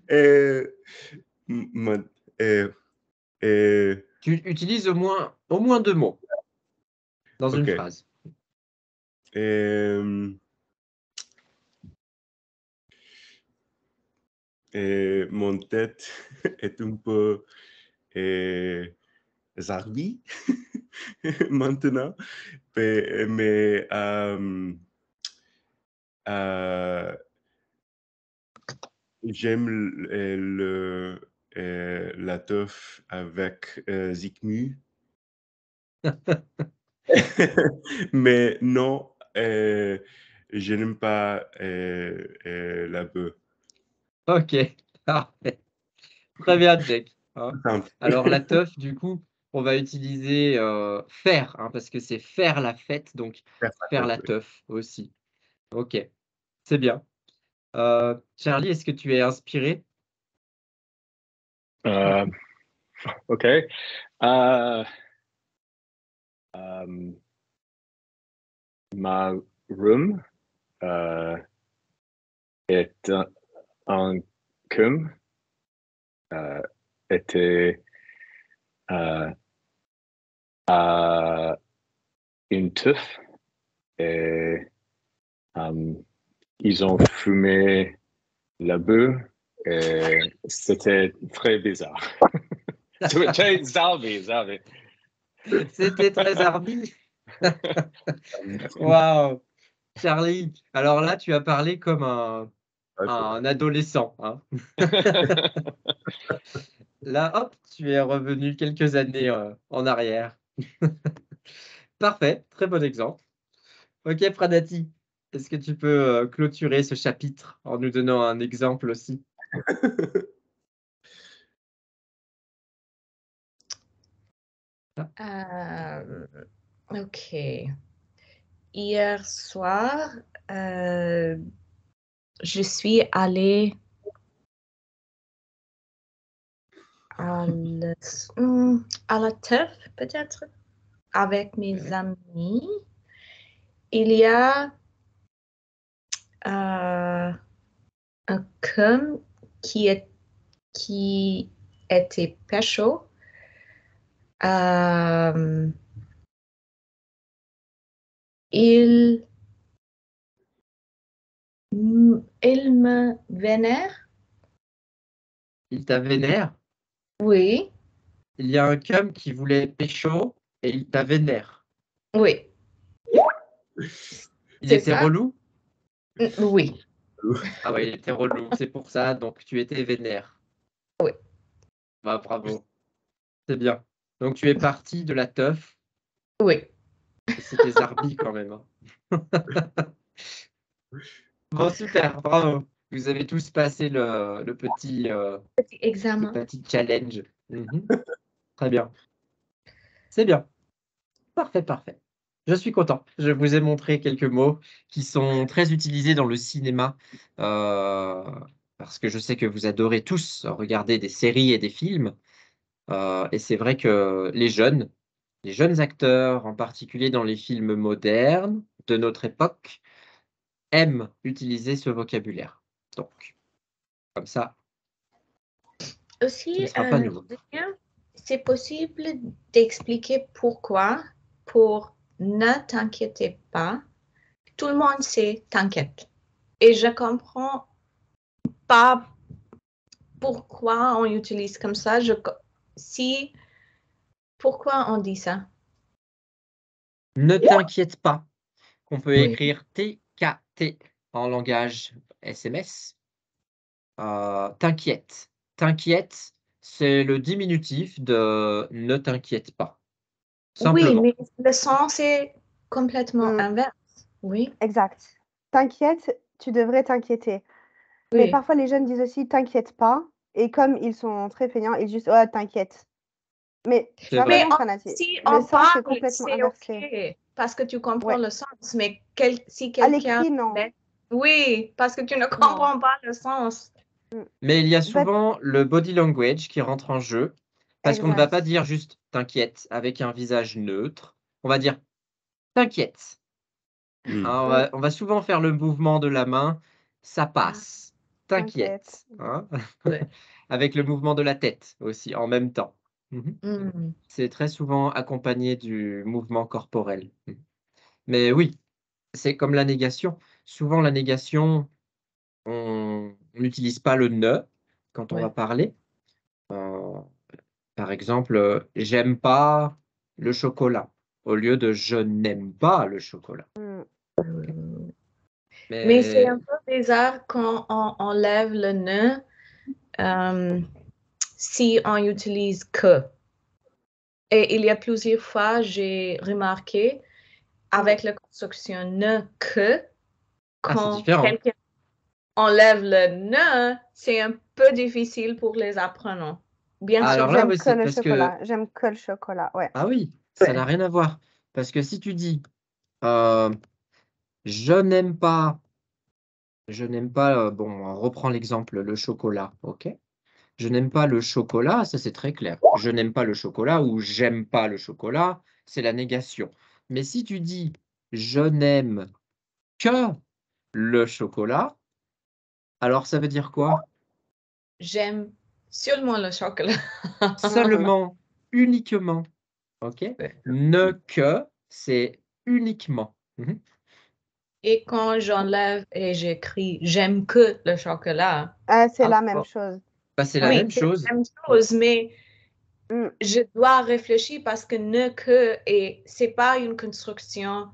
Speaker 5: Euh, ma- euh, euh,
Speaker 4: Tu utilises au moins 2 mots dans une
Speaker 5: ok.
Speaker 4: phrase.
Speaker 5: Euh, mon tête est un peu zarbi maintenant, mais j'aime la teuf avec zikmu, mais non, je n'aime pas la bœuf.
Speaker 4: OK, parfait. Très bien, Jake. Hein.
Speaker 5: Simple.
Speaker 4: Alors la teuf, du coup, on va utiliser faire, hein, parce que c'est faire la fête, donc faire la
Speaker 5: Oui.
Speaker 4: teuf aussi. OK, c'est bien. Charlie, est-ce que tu es inspiré?
Speaker 3: OK. Ma room est en cum, était à une teuf et ils ont fumé la bœuf et c'était très bizarre. Zarbi.
Speaker 4: C'était très arbi. Waouh, Charlie. Alors là, tu as parlé comme un adolescent. Hein. Là, hop, tu es revenu quelques années en arrière. Parfait, très bon exemple. Ok, Pradati, est-ce que tu peux clôturer ce chapitre en nous donnant un exemple aussi?
Speaker 1: OK. Hier soir, je suis allée à la teuf, peut-être, avec mes amis. Il y a un cum qui était pécho. Il me vénère.
Speaker 4: Il t'a vénère?
Speaker 1: Oui,
Speaker 4: Il y a un cum qui voulait pécho et il t'a vénère.
Speaker 1: oui,
Speaker 4: Il
Speaker 1: c'est
Speaker 4: était
Speaker 1: ça.
Speaker 4: relou?
Speaker 1: Oui,
Speaker 4: Ah ouais, il était relou, c'est pour ça, donc tu étais vénère.
Speaker 1: oui.
Speaker 4: Bah, bravo, c'est bien. Donc, tu es parti de la teuf.
Speaker 1: Oui.
Speaker 4: C'était Zarbi quand même. Bon, super, bravo. Vous avez tous passé le petit
Speaker 1: Examen.
Speaker 4: challenge. Très bien. C'est bien. Parfait, parfait. Je suis content. Je vous ai montré quelques mots qui sont très utilisés dans le cinéma parce que je sais que vous adorez tous regarder des séries et des films. Et c'est vrai que les jeunes acteurs, en particulier dans les films modernes de notre époque, aiment utiliser ce vocabulaire. Donc, comme ça, ce
Speaker 1: Aussi,
Speaker 4: ne sera pas nouveau.
Speaker 1: c'est possible d'expliquer pourquoi, pour ne t'inquiéter pas, tout le monde sait t'inquiète. Et je comprends pas pourquoi on utilise comme ça. Pourquoi on dit ça?
Speaker 4: Ne t'inquiète pas, qu'on peut
Speaker 1: Oui.
Speaker 4: écrire TKT en langage SMS. T'inquiète. T'inquiète, c'est le diminutif de ne t'inquiète pas. Simplement.
Speaker 1: Oui, mais le sens est complètement
Speaker 2: Mm.
Speaker 1: inverse. Oui.
Speaker 2: Exact. T'inquiète, tu devrais t'inquiéter. Mais
Speaker 1: Oui.
Speaker 2: parfois, les jeunes disent aussi t'inquiète pas. Et comme ils sont très feignants, ils disent ouais, t'inquiète. Mais tu
Speaker 4: C'est
Speaker 2: as
Speaker 4: vrai.
Speaker 1: Mais
Speaker 2: raison, Pranati.
Speaker 1: si
Speaker 2: Le
Speaker 1: on
Speaker 2: sens
Speaker 1: parle,
Speaker 2: est complètement
Speaker 1: c'est
Speaker 2: inversé.
Speaker 1: OK, parce que tu comprends
Speaker 2: Ouais.
Speaker 1: le sens. Mais si
Speaker 2: À
Speaker 1: quelqu'un...
Speaker 2: l'écrit, non.
Speaker 1: Oui, parce que tu ne
Speaker 2: Non.
Speaker 1: comprends pas le sens.
Speaker 4: Mais il y a
Speaker 2: But-
Speaker 4: souvent le body language qui rentre en jeu, parce qu'on ne va pas
Speaker 2: Exact.
Speaker 4: dire juste t'inquiète avec un visage neutre. On va dire t'inquiète.
Speaker 5: Mm.
Speaker 4: Hein, on va souvent faire le mouvement de la main, ça passe. T'inquiète. Hein
Speaker 1: Ouais.
Speaker 4: Avec le mouvement de la tête aussi en même temps.
Speaker 1: Mm.
Speaker 4: C'est très souvent accompagné du mouvement corporel. Mais oui, c'est comme la négation. Souvent, la négation, on n'utilise pas le ne quand on
Speaker 1: Ouais.
Speaker 4: va parler. Euh, Par exemple, j'aime pas le chocolat au lieu de je n'aime pas le chocolat.
Speaker 2: Mm.
Speaker 1: Mais c'est un
Speaker 4: Mais
Speaker 1: peu bizarre quand on enlève le ne si on utilise que. Et il y a plusieurs fois, j'ai remarqué avec la construction ne que,
Speaker 4: c'est
Speaker 1: quand
Speaker 4: différent.
Speaker 1: quelqu'un enlève le ne, c'est un peu difficile pour les apprenants. Bien sûr,
Speaker 4: Alors là,
Speaker 2: J'aime
Speaker 4: oui,
Speaker 2: que
Speaker 4: c'est
Speaker 2: le
Speaker 4: parce que
Speaker 2: chocolat. J'aime que le chocolat. Ouais.
Speaker 4: ah oui, ça n'a rien à voir. Parce que si tu dis je n'aime pas, bon, on reprend l'exemple, le chocolat, ok? Je n'aime pas le chocolat, ça c'est très clair. Je n'aime pas le chocolat ou j'aime pas le chocolat, c'est la négation. Mais si tu dis je n'aime que le chocolat, alors ça veut dire quoi?
Speaker 1: j'aime seulement le chocolat.
Speaker 4: Seulement, uniquement, ok?
Speaker 1: Ouais.
Speaker 4: Ne que, c'est uniquement.
Speaker 1: Et quand j'enlève et j'écris j'aime que le chocolat,
Speaker 2: C'est
Speaker 4: Ah,
Speaker 2: la même
Speaker 4: bon.
Speaker 2: chose.
Speaker 4: Bah, c'est la
Speaker 2: Ouais.
Speaker 1: oui,
Speaker 4: même
Speaker 1: c'est
Speaker 4: chose.
Speaker 1: la même chose, mais
Speaker 2: Mm.
Speaker 1: je dois réfléchir parce que ne que, et c'est pas une construction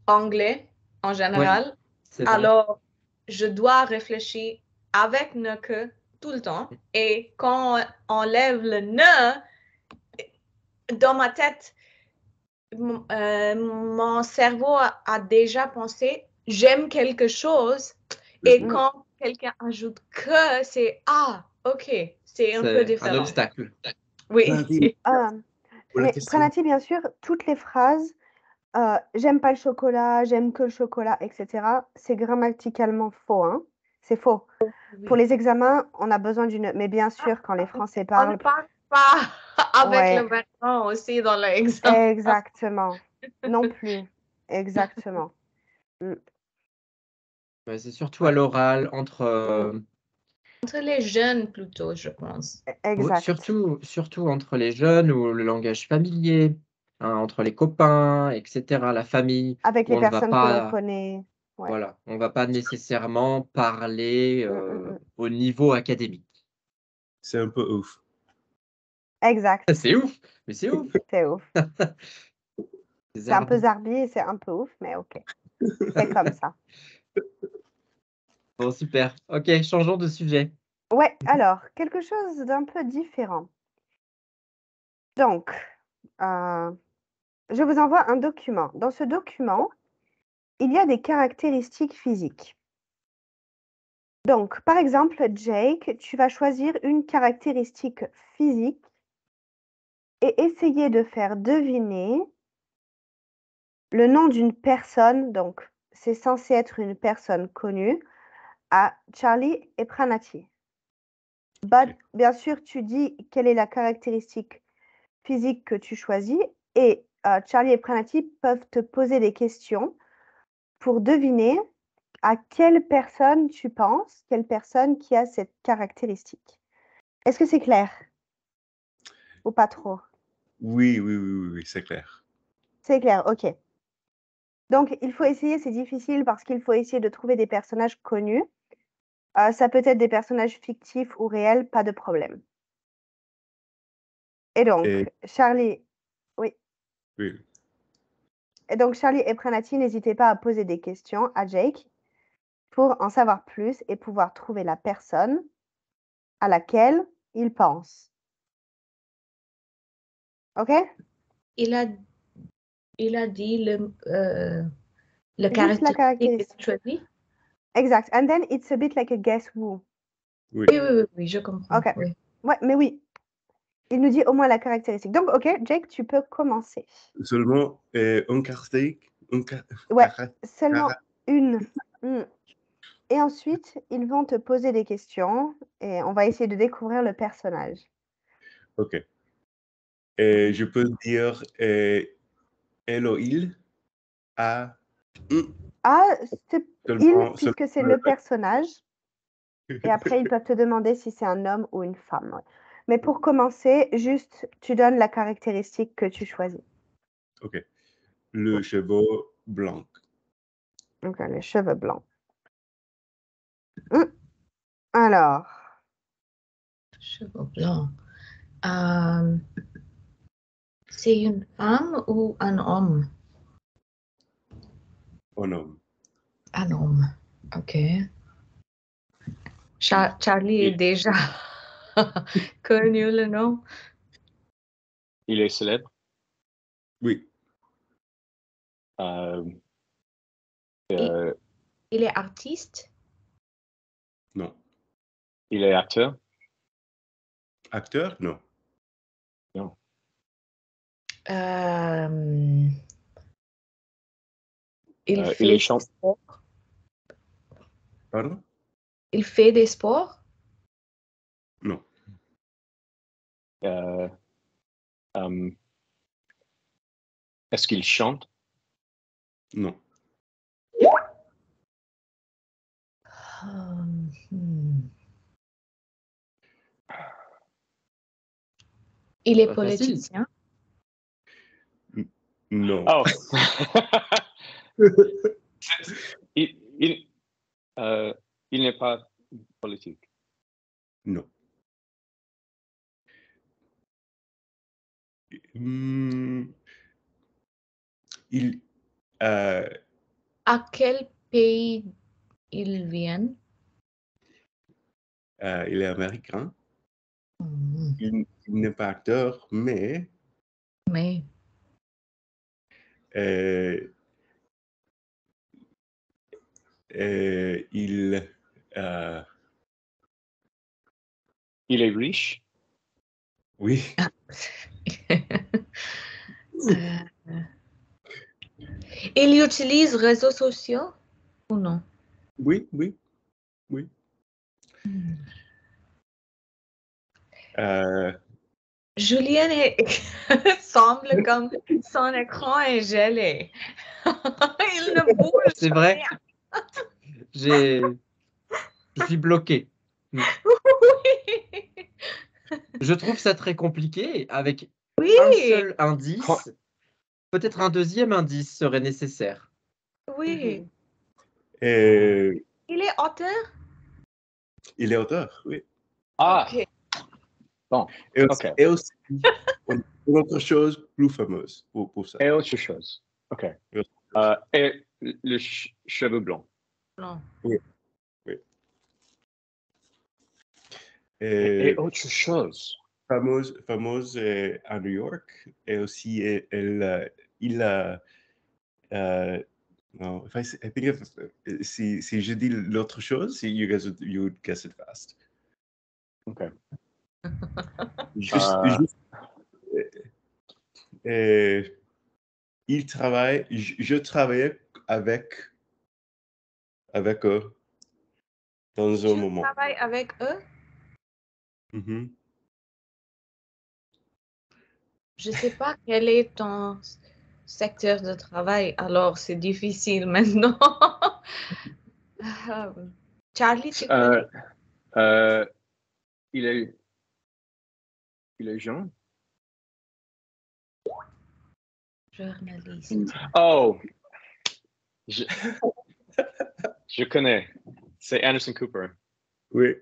Speaker 1: anglais en
Speaker 4: Ouais,
Speaker 1: général.
Speaker 4: c'est vrai.
Speaker 1: Alors, je dois réfléchir avec ne que tout le temps. Et quand on enlève le ne, dans ma tête, mon cerveau a déjà pensé j'aime quelque chose. Et
Speaker 5: Mhm.
Speaker 1: quand quelqu'un ajoute que, c'est ah, ok, c'est un peu
Speaker 4: C'est un
Speaker 1: différent.
Speaker 4: obstacle.
Speaker 1: Oui.
Speaker 5: Pranati, pour la
Speaker 2: Mais
Speaker 5: question.
Speaker 2: Pranati, bien sûr, toutes les phrases j'aime pas le chocolat, j'aime que le chocolat, etc. C'est grammaticalement faux, hein. C'est faux. Pour les examens, on a besoin d'une. Mais bien sûr, quand les Français
Speaker 1: On ne
Speaker 2: parlent,
Speaker 1: parle pas avec
Speaker 2: ouais,
Speaker 1: le vêtement aussi dans l'examen.
Speaker 2: exactement. Non plus. Exactement. Mm.
Speaker 4: Ouais, c'est surtout à l'oral,
Speaker 1: Entre les jeunes plutôt, je pense.
Speaker 2: Exact.
Speaker 4: surtout entre les jeunes ou le langage familier, hein, entre les copains, etc., la famille,
Speaker 2: Avec
Speaker 4: où
Speaker 2: les
Speaker 4: on ne va
Speaker 2: personnes que l'on
Speaker 4: pas,
Speaker 2: connaît. Ouais.
Speaker 4: voilà, on va pas nécessairement parler
Speaker 2: Mm, mm, mm.
Speaker 4: au niveau académique.
Speaker 5: C'est un peu ouf.
Speaker 2: Exact.
Speaker 4: C'est ouf, mais c'est ouf.
Speaker 2: C'est ouf. C'est un peu zarbi et c'est un peu ouf, mais ok. C'est comme ça.
Speaker 4: Bon, super. Ok, changeons de sujet.
Speaker 2: Ouais, alors, quelque chose d'un peu différent. Donc, je vous envoie un document. Dans ce document, il y a des caractéristiques physiques. Donc, par exemple, Jake, tu vas choisir une caractéristique physique et essayer de faire deviner le nom d'une personne. Donc, c'est censé être une personne connue à Charlie et Pranati. Bien sûr, tu dis quelle est la caractéristique physique que tu choisis et Charlie et Pranati peuvent te poser des questions pour deviner à quelle personne tu penses, quelle personne qui a cette caractéristique. Est-ce que c'est clair? Ou pas trop?
Speaker 5: Oui, c'est clair.
Speaker 2: C'est clair, ok. Donc, il faut essayer, c'est difficile parce qu'il faut essayer de trouver des personnages connus. Ça peut être des personnages fictifs ou réels, pas de problème. Et donc, Charlie, oui.
Speaker 5: Oui.
Speaker 2: Et donc, Charlie et Pranati, n'hésitez pas à poser des questions à Jake pour en savoir plus et pouvoir trouver la personne à laquelle il pense. OK?
Speaker 1: Il a dit le
Speaker 2: Juste la
Speaker 1: caractéristique
Speaker 2: caractéristique.
Speaker 1: choisi.
Speaker 2: Exact. And then it's a bit like a guess who.
Speaker 5: Oui.
Speaker 1: Oui, je comprends.
Speaker 2: OK.
Speaker 1: Oui.
Speaker 2: Ouais, mais oui. Il nous dit au moins la caractéristique. Donc, OK, Jake, tu peux commencer.
Speaker 5: Seulement un caractéristique.
Speaker 2: Ouais, seulement une. Et ensuite, ils vont te poser des questions et on va essayer de découvrir le personnage.
Speaker 5: Ok. Je peux dire elle ou il à
Speaker 2: Ah, c'est
Speaker 5: seulement,
Speaker 2: puisque c'est le personnage. Et après, ils peuvent te demander si c'est un homme ou une femme. Ouais. Mais pour commencer, juste, tu donnes la caractéristique que tu choisis.
Speaker 5: Ok. Le cheveu blanc.
Speaker 2: Donc, les cheveux blancs. Alors,
Speaker 1: Cheveux blancs. C'est une femme ou un homme?
Speaker 5: Un homme.
Speaker 1: Un homme. OK. Charlie est déjà connu le nom.
Speaker 3: Il est célèbre.
Speaker 5: Oui.
Speaker 1: Il est artiste?
Speaker 5: Non.
Speaker 3: Il est acteur.
Speaker 5: Acteur? Non.
Speaker 3: Non.
Speaker 1: Il
Speaker 3: il
Speaker 1: fait
Speaker 3: est
Speaker 1: des sports?
Speaker 5: Pardon?
Speaker 1: Il fait des sports?
Speaker 5: Non.
Speaker 3: Est-ce qu'il chante?
Speaker 5: Non.
Speaker 1: Il est
Speaker 4: Pas facile.
Speaker 1: politicien?
Speaker 5: Non.
Speaker 3: Oh. il n'est pas politique.
Speaker 5: Non.
Speaker 1: À quel pays il vient?
Speaker 5: Il est américain. Il n'est pas acteur, mais
Speaker 3: il est riche.
Speaker 5: Oui.
Speaker 1: Il utilise réseaux sociaux ou non?
Speaker 5: Oui.
Speaker 1: Julien semble comme son écran est gelé. Il ne bouge.
Speaker 4: C'est vrai. Je suis bloqué.
Speaker 1: Oui.
Speaker 4: Je trouve ça très compliqué. Avec
Speaker 1: Oui.
Speaker 4: un seul indice, peut-être un deuxième indice serait nécessaire.
Speaker 1: Oui.
Speaker 5: Il
Speaker 1: est auteur?
Speaker 5: est auteur, oui.
Speaker 3: Ah.
Speaker 1: Ok.
Speaker 3: Bon.
Speaker 5: Et aussi, une autre chose plus fameuse pour ça.
Speaker 3: Et autre chose. OK. Et le cheveu blanc.
Speaker 1: Non.
Speaker 5: Oui.
Speaker 3: Et autre chose.
Speaker 5: fameuse à New York. Et aussi, il a... no, I think si je dis l'autre chose, you would guess it fast.
Speaker 3: OK.
Speaker 5: Juste, il travaille, je travaillais avec eux dans un moment.
Speaker 1: Tu travailles avec eux?
Speaker 5: Mhm.
Speaker 1: Je ne sais pas quel est ton secteur de travail, alors c'est difficile maintenant. Charlie, tu connais?
Speaker 3: Il est jeune.
Speaker 1: Journaliste.
Speaker 3: Oh, je connais. C'est Anderson Cooper.
Speaker 5: Oui.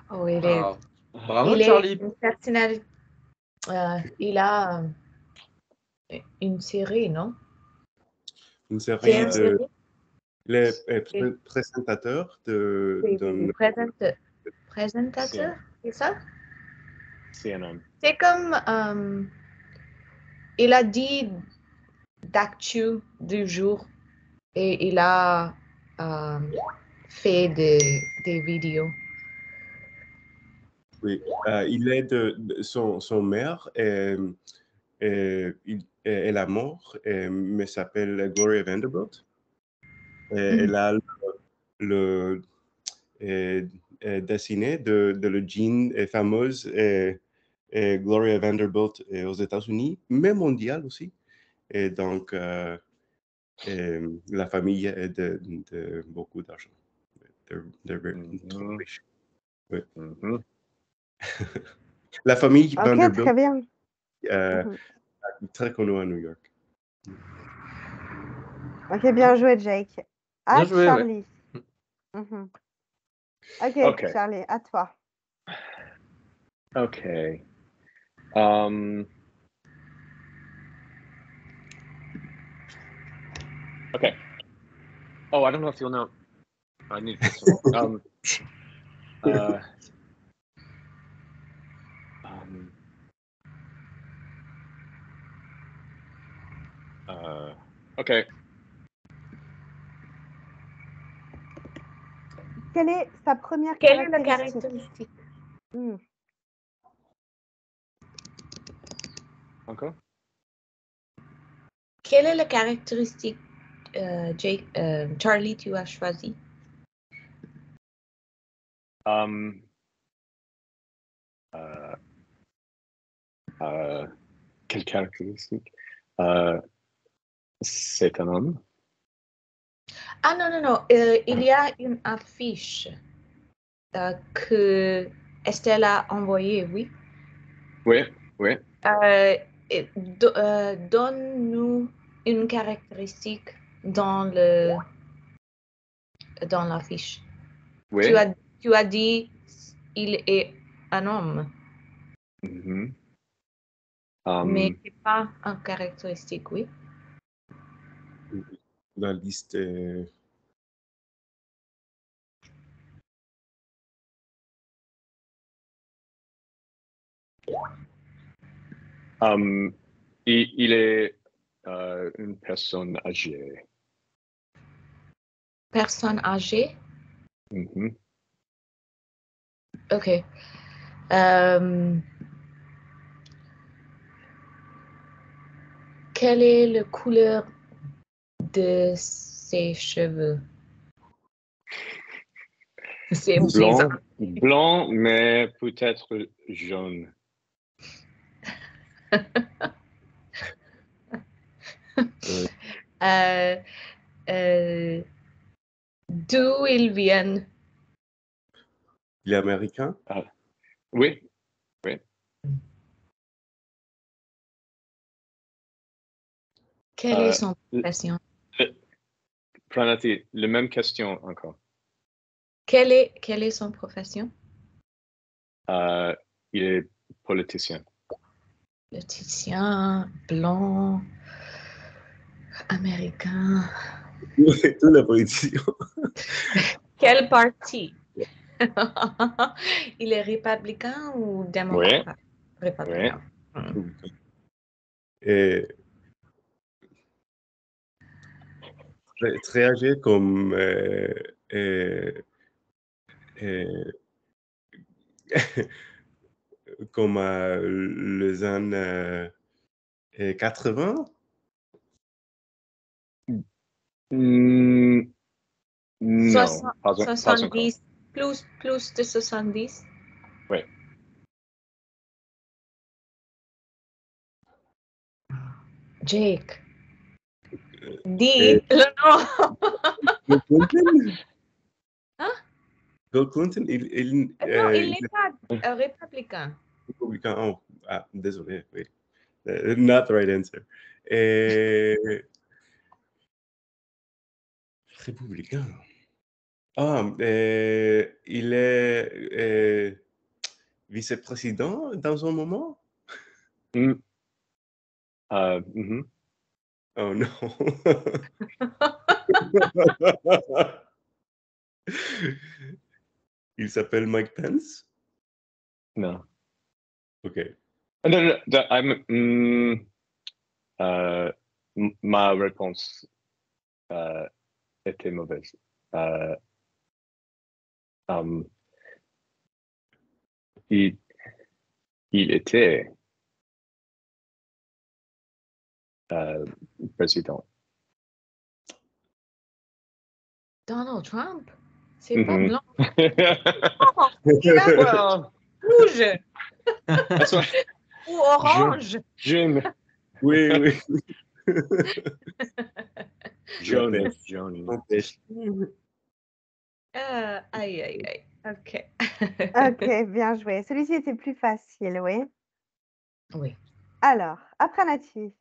Speaker 1: Oh, il est.
Speaker 4: Ah, bravo,
Speaker 1: Il
Speaker 4: Charlie.
Speaker 1: est une personnalité. Il a une série, non?
Speaker 5: Une
Speaker 1: C'est
Speaker 5: série
Speaker 1: une série?
Speaker 5: il est présentateur d'un...
Speaker 1: Présentateur, c'est ça?
Speaker 3: CNN.
Speaker 1: C'est comme il a dit d'actu du jour et il a fait des vidéos.
Speaker 5: Oui, il est son mère est la mort, mais s'appelle Gloria Vanderbilt. Elle a le dessiné de le jean fameuse Gloria Vanderbilt aux États-Unis, mais mondial aussi. Et donc, la famille est de beaucoup d'argent. They're very rich. Oui. La famille
Speaker 2: Ok,
Speaker 5: Vanderbilt,
Speaker 2: très bien.
Speaker 5: très connue à New York.
Speaker 2: Ok, bien joué, Jake.
Speaker 4: Bien joué,
Speaker 2: Charlie.
Speaker 4: ouais.
Speaker 2: Ok, Charlie, à toi.
Speaker 3: Okay. Okay. Oh, I don't know if you'll know. I need to put some. Okay.
Speaker 2: Quelle est sa première
Speaker 1: Quelle est la
Speaker 2: caractéristique?
Speaker 1: caractéristique?
Speaker 3: Encore?
Speaker 1: Quelle est la caractéristique, Charlie, tu as choisi?
Speaker 3: Quelle caractéristique? C'est un homme.
Speaker 1: Ah non. Il y a une affiche que Estelle a envoyée, oui.
Speaker 3: Oui.
Speaker 1: Donne-nous une caractéristique dans l'affiche.
Speaker 3: Oui.
Speaker 1: Tu as dit il est un homme, mais c'est pas une caractéristique, oui.
Speaker 5: La liste est...
Speaker 3: Il est une personne âgée.
Speaker 1: Personne âgée? Ok. Quelle est la couleur de ses cheveux? C'est
Speaker 3: blanc, mais peut-être jaune.
Speaker 1: D'où ils viennent?
Speaker 5: Il est américain?
Speaker 3: Oui.
Speaker 1: Quelle est son profession?
Speaker 3: Pranati, la même question encore.
Speaker 1: Quelle est son profession?
Speaker 3: Il est politicien.
Speaker 1: Politicien, blanc, américain.
Speaker 5: Tous les politiciens.
Speaker 1: Quel parti? Il est républicain ou
Speaker 3: Oui,
Speaker 1: démocrate?
Speaker 3: oui.
Speaker 1: Républicain. Hmm.
Speaker 5: Et très âgé comme comme les années 80.
Speaker 3: Hmm, non,
Speaker 1: Soixante-
Speaker 3: pas encore.
Speaker 1: 70, plus de 70.
Speaker 3: Oui.
Speaker 1: Jake,
Speaker 5: Et
Speaker 1: dis le nom.
Speaker 5: Bill Clinton?
Speaker 1: Hein?
Speaker 5: Bill Clinton,
Speaker 1: Non, il
Speaker 5: il
Speaker 1: n'est pas républicain.
Speaker 5: est républicain. Oh, désolé, oui. Not the right answer. Républicain. Il est vice-président dans un moment?
Speaker 3: Hmm. Mhm.
Speaker 5: Oh non. Il s'appelle Mike Pence?
Speaker 3: Non.
Speaker 5: Ok.
Speaker 3: Non, ma réponse était mauvaise. Il était président.
Speaker 1: Donald Trump, c'est pas
Speaker 3: Mhm.
Speaker 1: blanc. Oh, il a
Speaker 3: Well,
Speaker 1: rouge
Speaker 3: that's what
Speaker 1: ou orange.
Speaker 3: jaune.
Speaker 5: Oui, oui.
Speaker 3: Jaune.
Speaker 5: N'empêche.
Speaker 1: Aïe, aïe, aïe. OK.
Speaker 2: Ok, bien joué. Celui-ci était plus facile, oui.
Speaker 1: Oui.
Speaker 2: Alors, après Nati.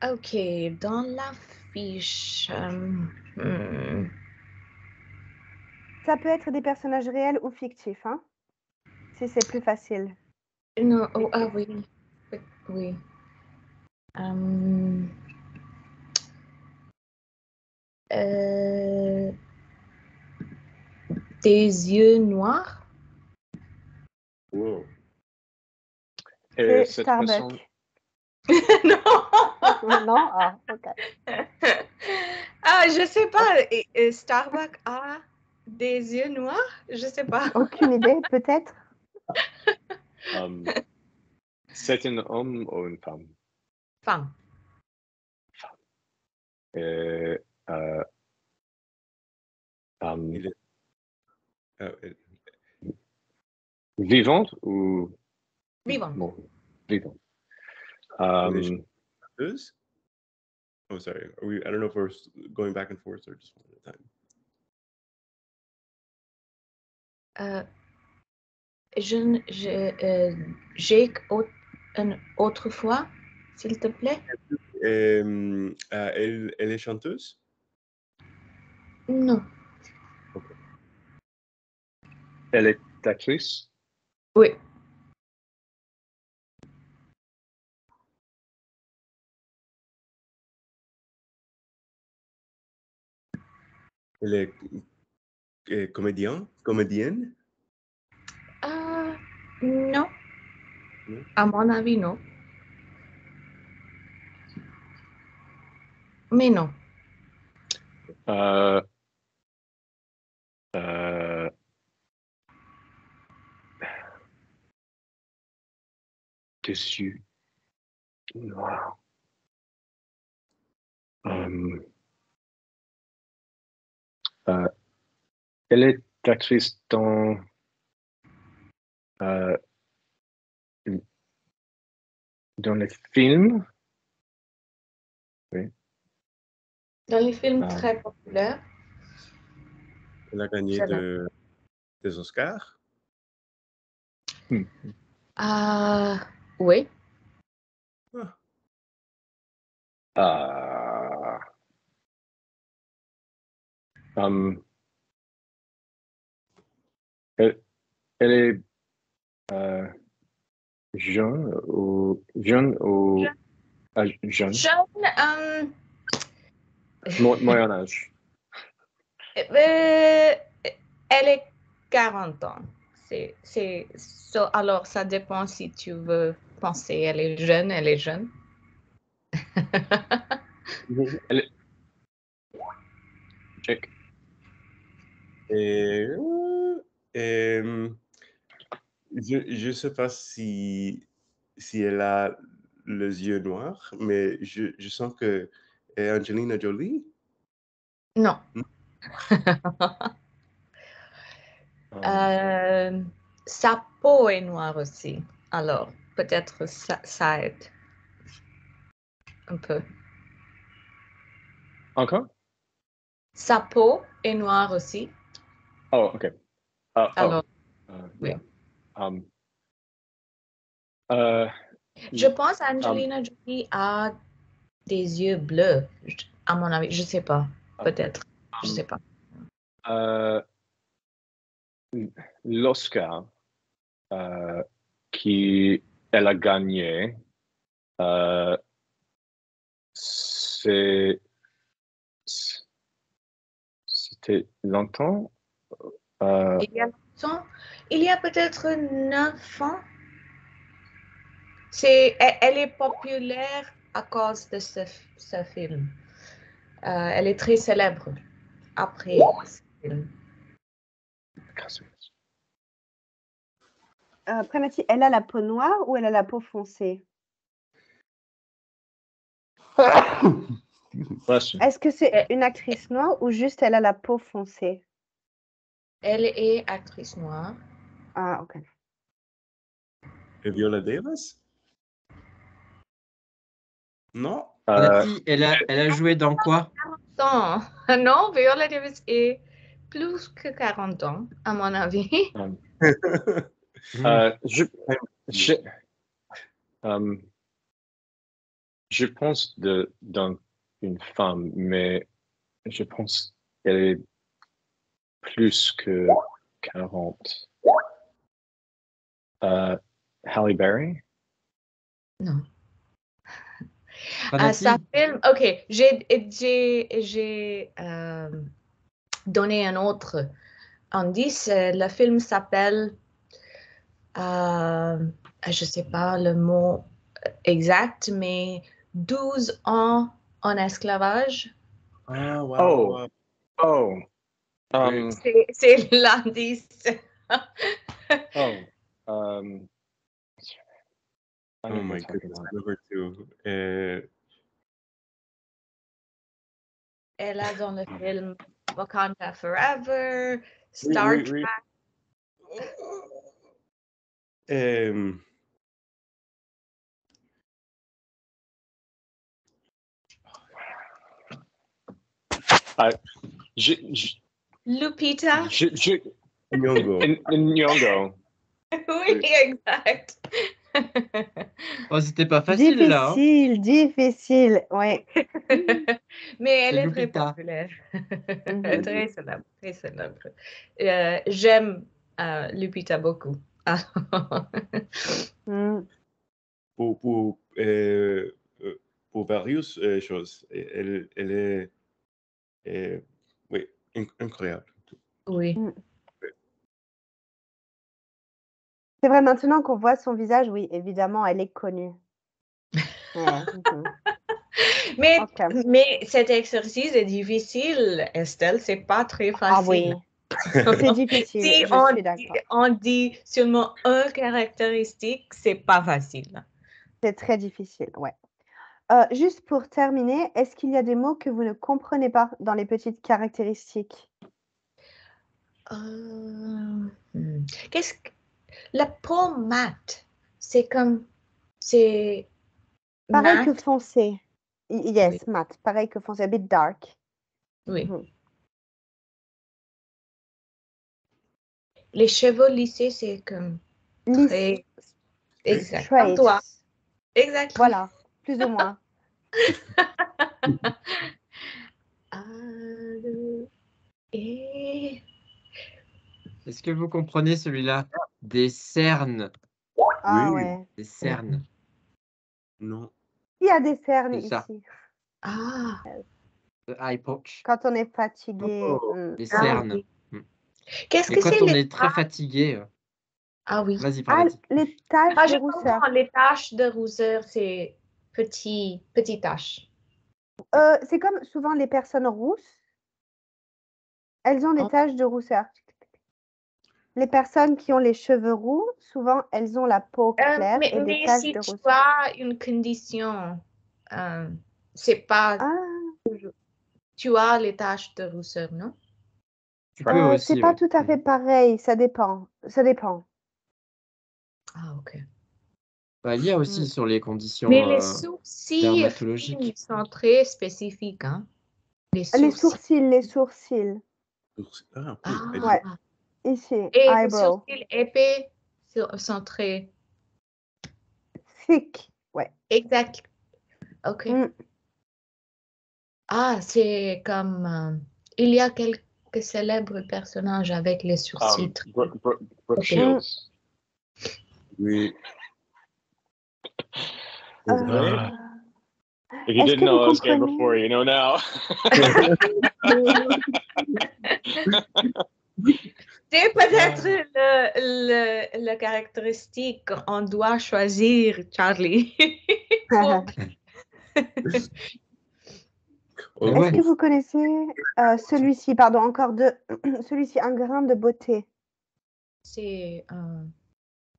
Speaker 1: OK, dans la fiche.
Speaker 2: Ça peut être des personnages réels ou fictifs, hein, si c'est plus facile.
Speaker 1: Non, oh, ah oui. Oui. Des yeux noirs?
Speaker 5: Wow.
Speaker 3: Et
Speaker 2: C'est
Speaker 3: cette
Speaker 2: Starbucks.
Speaker 3: personne,
Speaker 1: Non.
Speaker 2: Non? Ah, ok.
Speaker 1: Ah, je sais pas. Et Starbucks a des yeux noirs? Je sais pas.
Speaker 2: Aucune idée, peut-être.
Speaker 3: c'est un homme ou une femme?
Speaker 1: Femme.
Speaker 3: Et,
Speaker 5: Il est, elle-
Speaker 3: vivante ou
Speaker 1: Vivante.
Speaker 3: bon, vivante.
Speaker 5: elle est chanteuse? Oh, sorry. I don't know if we're going back and forth or just one at a time.
Speaker 1: Jake, une autre fois, s'il te plaît.
Speaker 5: Elle est chanteuse?
Speaker 1: Non.
Speaker 3: Elle est actrice?
Speaker 1: Oui.
Speaker 5: Elle est comédienne?
Speaker 1: Non.
Speaker 5: Non.
Speaker 1: À mon avis, non. Mais non.
Speaker 3: Des yeux noirs. Elle est actrice dans les films. Oui.
Speaker 1: Dans les films très populaires.
Speaker 5: Elle a gagné des Oscars?
Speaker 1: Oui.
Speaker 3: Elle est jeune ou jeune.
Speaker 1: Jeune.
Speaker 3: Moyen âge.
Speaker 1: Elle est 40 ans. Alors, ça dépend si tu veux penser. Elle est jeune, elle est jeune.
Speaker 3: Check.
Speaker 5: Et, je ne sais pas si elle a les yeux noirs, mais je sens que est Angelina Jolie.
Speaker 1: Non.
Speaker 3: Um,
Speaker 1: Sa peau est noire aussi. Alors, peut-être ça aide un peu.
Speaker 3: Encore?
Speaker 1: Sa peau est noire aussi.
Speaker 3: Oh, OK.
Speaker 1: Alors,
Speaker 3: Yeah.
Speaker 1: oui. Je pense Angelina Jolie a des yeux bleus, à mon avis. Je sais pas. Peut-être. Je sais pas.
Speaker 3: L'Oscar qu'elle a gagné, c'était longtemps.
Speaker 1: Il y a longtemps, il y a peut-être 9 ans. Elle est populaire à cause de ce film. Elle est très célèbre après ce film.
Speaker 2: Prenati, elle a la peau noire ou elle a la peau foncée? Est-ce que c'est une actrice noire ou juste elle a la peau foncée?
Speaker 1: Elle est actrice noire.
Speaker 2: Ah, ok.
Speaker 5: Et Viola Davis? Non?
Speaker 4: Prenati, elle a joué dans quoi?
Speaker 1: 40 ans. Non, Viola Davis est plus que 40 ans, à mon avis.
Speaker 3: Je pense d'une femme, mais je pense qu'elle est plus que 40. Halle Berry?
Speaker 1: Non.
Speaker 4: Prenati,
Speaker 1: Sa film, ok, j'ai donné un autre indice. Le film s'appelle, je sais pas le mot exact, mais 12 ans en esclavage.
Speaker 5: Ah, wow.
Speaker 3: Oh.
Speaker 1: C'est l'indice.
Speaker 5: Oh my goodness, number 2.
Speaker 1: Elle a dans le film Wakanda Forever, Star Trek. Lupita.
Speaker 5: Nyong'o.
Speaker 1: Oui, exact.
Speaker 4: oh, c'était pas facile là. Hein.
Speaker 2: Difficile, ouais.
Speaker 1: Mais elle est très
Speaker 4: Lupita.
Speaker 1: populaire. Très célèbre, très célèbre. J'aime Lupita beaucoup.
Speaker 5: Pour various choses. Elle est oui, incroyable.
Speaker 1: Oui.
Speaker 2: C'est vrai, maintenant qu'on voit son visage, oui, évidemment, elle est connue. Ouais. Okay.
Speaker 1: Mais cet exercice est difficile, Estelle. C'est pas très facile.
Speaker 2: Ah oui, c'est difficile.
Speaker 1: Si
Speaker 2: je suis d'accord.
Speaker 1: On dit seulement une caractéristique, c'est pas facile.
Speaker 2: C'est très difficile, ouais. Juste pour terminer, est-ce qu'il y a des mots que vous ne comprenez pas dans les petites caractéristiques?
Speaker 1: Qu'est-ce que la peau mate? C'est comme c'est
Speaker 2: pareil
Speaker 1: mat.
Speaker 2: que foncé. Yes,
Speaker 1: Oui.
Speaker 2: mat. Pareil que foncé, a bit dark.
Speaker 1: Oui. Les cheveux lissés, c'est comme très exact. Comme toi. Exactement.
Speaker 2: Voilà, plus ou moins.
Speaker 4: Est-ce que vous comprenez celui-là? Des cernes.
Speaker 2: Ah
Speaker 5: Oui.
Speaker 2: ouais.
Speaker 4: Des cernes.
Speaker 5: Non.
Speaker 2: Il y a des cernes
Speaker 4: C'est ça.
Speaker 2: ici.
Speaker 1: Ah.
Speaker 4: The eye pouch.
Speaker 2: Quand on est fatigué.
Speaker 4: Des cernes.
Speaker 1: Qu'est-ce
Speaker 4: Mais
Speaker 1: que
Speaker 4: quand
Speaker 1: c'est
Speaker 4: on
Speaker 1: les
Speaker 4: est très
Speaker 1: taches?
Speaker 4: fatigué,
Speaker 1: Ah oui.
Speaker 4: vas-y,
Speaker 2: Ah,
Speaker 4: Pranati.
Speaker 2: les taches
Speaker 1: Ah,
Speaker 2: de
Speaker 1: je
Speaker 2: rousseur.
Speaker 1: comprends. Les taches de rousseur, c'est petites taches.
Speaker 2: C'est comme souvent les personnes rousses, elles ont des
Speaker 1: Oh.
Speaker 2: taches de rousseur. Les personnes qui ont les cheveux roux, souvent, elles ont la peau claire et des
Speaker 1: Mais
Speaker 2: taches
Speaker 1: si
Speaker 2: de
Speaker 1: tu
Speaker 2: rousseur.
Speaker 1: as une condition, c'est pas,
Speaker 2: Ah,
Speaker 1: tu as les taches de rousseur, non?
Speaker 4: Tu peux
Speaker 2: c'est
Speaker 4: aussi,
Speaker 2: pas
Speaker 4: ouais.
Speaker 2: tout à fait pareil, ça dépend. Ça dépend.
Speaker 1: Ah, ok.
Speaker 4: Bah, il y a
Speaker 2: Mm.
Speaker 4: aussi sur les
Speaker 1: Mais
Speaker 4: conditions
Speaker 1: les sourcils
Speaker 4: dermatologiques.
Speaker 1: fines sont très spécifiques, hein? Les
Speaker 2: Les
Speaker 1: sourcils.
Speaker 2: sourcils.
Speaker 5: Ah, ok.
Speaker 1: Ah.
Speaker 2: Ouais. Ici,
Speaker 1: Et les
Speaker 2: eyebrow.
Speaker 1: sourcils épais sont très
Speaker 2: Thick. Ouais.
Speaker 1: exact. Ok.
Speaker 2: Mm.
Speaker 1: Ah, c'est comme il y a quelques célèbres personnages avec les sourcils très
Speaker 3: Brooke
Speaker 1: épais.
Speaker 3: Shields.
Speaker 5: Oui.
Speaker 2: Euh,
Speaker 3: If you
Speaker 2: Est-ce
Speaker 3: didn't
Speaker 2: que
Speaker 3: know
Speaker 2: vous
Speaker 3: I was gay
Speaker 2: comprenez?
Speaker 3: before, you know now.
Speaker 1: C'est peut-être la caractéristique qu'on doit choisir, Charlie. Pour-
Speaker 5: Oh,
Speaker 2: Est-ce
Speaker 4: Ouais.
Speaker 2: que vous connaissez celui-ci, pardon, encore deux. Celui-ci, un grain de beauté.
Speaker 1: C'est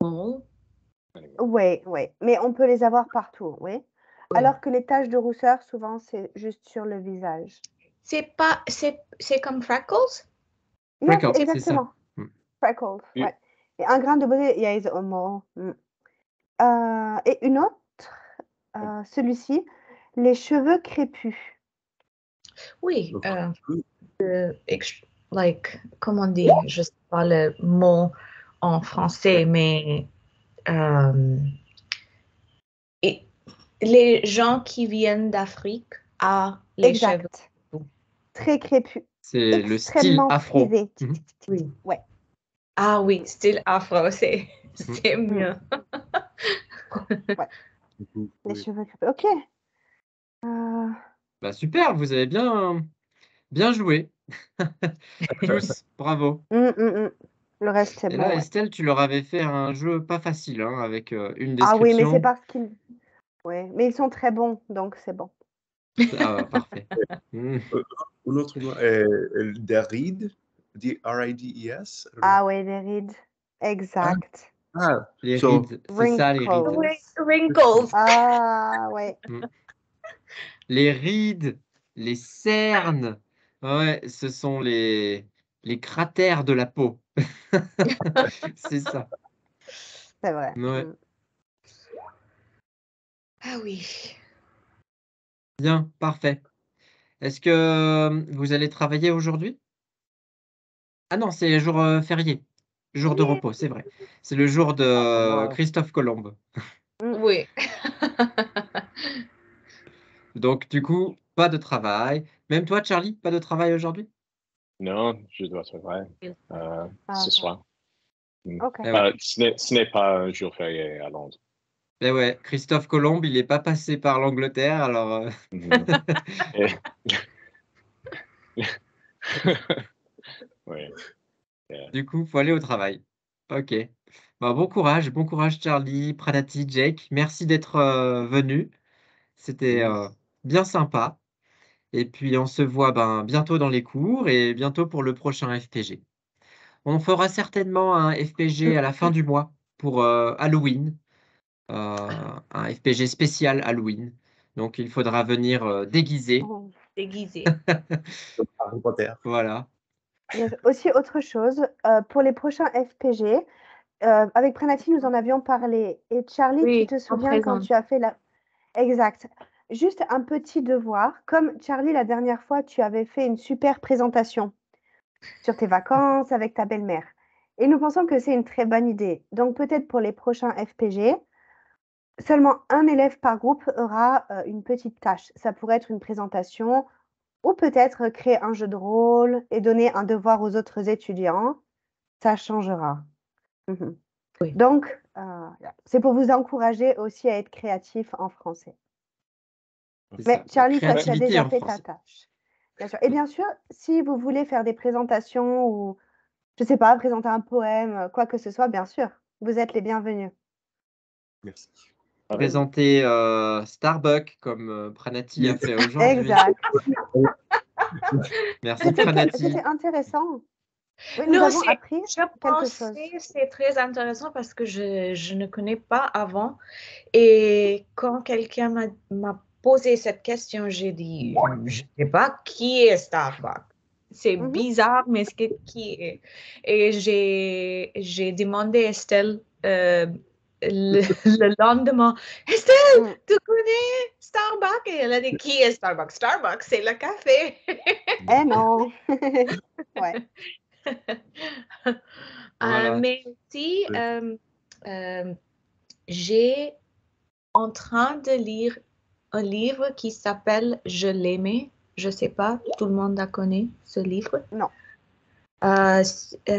Speaker 1: bon.
Speaker 2: Oui, oui. Mais on peut les avoir partout, oui.
Speaker 1: Oui.
Speaker 2: Alors que les taches de rousseur, souvent, c'est juste sur le visage.
Speaker 1: C'est comme freckles?
Speaker 2: Yes,
Speaker 4: Freckles, c'est ça.
Speaker 2: exactement.
Speaker 4: Mm.
Speaker 2: Freckles,
Speaker 3: Oui.
Speaker 2: ouais. Et un grain de beauté, il y a les homo. Et une autre, celui-ci, les cheveux crépus.
Speaker 1: Oui.
Speaker 5: oui.
Speaker 1: Comment dire, je ne sais pas le mot en français, mais et les gens qui viennent d'Afrique ont les cheveux.
Speaker 2: Exact. Très crépus.
Speaker 4: C'est le style
Speaker 2: Extrêmement
Speaker 4: afro.
Speaker 2: frisé.
Speaker 4: Mhm.
Speaker 1: Oui.
Speaker 2: Ouais.
Speaker 1: Ah oui, style afro, c'est mieux.
Speaker 5: Mhm,
Speaker 2: Les
Speaker 5: oui.
Speaker 2: cheveux crépus. Ok.
Speaker 4: Bah, super, vous avez bien joué. Tous, bravo.
Speaker 2: Le reste, c'est
Speaker 4: Et
Speaker 2: bon,
Speaker 4: là,
Speaker 2: ouais.
Speaker 4: Estelle, tu leur avais fait un jeu pas facile, hein, avec une
Speaker 2: Ah oui, mais c'est
Speaker 4: description.
Speaker 2: parce qu'ils... Ouais, mais ils sont très bons, donc c'est bon.
Speaker 4: Ah, parfait. Mm.
Speaker 5: Un autre mot, des rides, D-R-I-D-E-S.
Speaker 2: Ah ouais, les rides. Exact.
Speaker 5: Ah,
Speaker 4: Les
Speaker 5: so,
Speaker 4: rides, c'est ça, les rides.
Speaker 2: Wrinkles.
Speaker 1: Wrinkles.
Speaker 2: Ah ouais.
Speaker 4: Les rides, les cernes, ouais, ce sont les cratères de la peau. C'est ça.
Speaker 2: C'est vrai.
Speaker 4: Ouais.
Speaker 1: Ah oui.
Speaker 4: Bien, parfait. Est-ce que vous allez travailler aujourd'hui? Ah non, c'est jour férié, jour de repos, c'est vrai. C'est le jour de Christophe Colomb.
Speaker 1: Oui.
Speaker 4: Donc, du coup, pas de travail. Même toi, Charlie, pas de travail aujourd'hui?
Speaker 3: Non, je dois travailler ce soir.
Speaker 2: Ok.
Speaker 4: Eh ouais.
Speaker 3: Ce n'est pas un jour férié à Londres.
Speaker 4: Eh ouais, Christophe Colomb, il n'est pas passé par l'Angleterre, alors
Speaker 3: Mhm. Oui.
Speaker 4: du coup, il faut aller au travail. Ok. Bah, bon courage Charlie, Pranati, Jake. Merci d'être venus. C'était bien sympa. Et puis, on se voit bientôt dans les cours et bientôt pour le prochain FPG. On fera certainement un FPG à la fin du mois pour Halloween, un FPG spécial Halloween. Donc, il faudra venir déguisé.
Speaker 2: Oh.
Speaker 1: Déguisé.
Speaker 5: Harry Potter.
Speaker 4: Voilà.
Speaker 2: Bien sûr. Aussi, autre chose, pour les prochains FPG, avec Pranati, nous en avions parlé. Et Charlie, tu
Speaker 1: Oui,
Speaker 2: te
Speaker 1: en
Speaker 2: souviens quand
Speaker 1: présent.
Speaker 2: tu as fait la... Exact. Juste un petit devoir. Comme Charlie, la dernière fois, tu avais fait une super présentation sur tes vacances avec ta belle-mère. Et nous pensons que c'est une très bonne idée. Donc, peut-être pour les prochains FPG, seulement un élève par groupe aura une petite tâche. Ça pourrait être une présentation ou peut-être créer un jeu de rôle et donner un devoir aux autres étudiants. Ça changera.
Speaker 1: Oui.
Speaker 2: Donc, c'est pour vous encourager aussi à être créatif en français.
Speaker 4: C'est
Speaker 2: Mais
Speaker 4: ça.
Speaker 2: Charlie, toi, tu as
Speaker 4: Créativité
Speaker 2: déjà
Speaker 4: en
Speaker 2: fait ta
Speaker 4: français.
Speaker 2: tâche. Bien sûr. Et bien sûr, si vous voulez faire des présentations ou je sais pas, présenter un poème, quoi que ce soit, bien sûr. Vous êtes les bienvenus.
Speaker 5: Merci.
Speaker 4: Présenter Starbucks comme Pranati a fait aujourd'hui.
Speaker 2: Exact.
Speaker 4: Merci Pranati.
Speaker 2: C'était intéressant. Oui,
Speaker 1: Non,
Speaker 2: nous avons appris
Speaker 1: je
Speaker 2: quelque chose.
Speaker 1: pensais que c'est très intéressant parce que je ne connais pas avant. Et quand quelqu'un m'a posé cette question, j'ai dit, je ne sais pas qui est Starbucks. C'est
Speaker 2: Mhm.
Speaker 1: bizarre, mais qui est? Et j'ai demandé à Estelle le lendemain, Estelle,
Speaker 2: Mm.
Speaker 1: tu connais Starbucks? Et elle a dit, qui est Starbucks? Starbucks, c'est le café.
Speaker 2: Eh non. Ouais.
Speaker 4: Voilà.
Speaker 1: Mais aussi, j'ai en train de lire un livre qui s'appelle Je l'aimais. Je ne sais pas, tout le monde la connaît, ce livre.
Speaker 2: Non.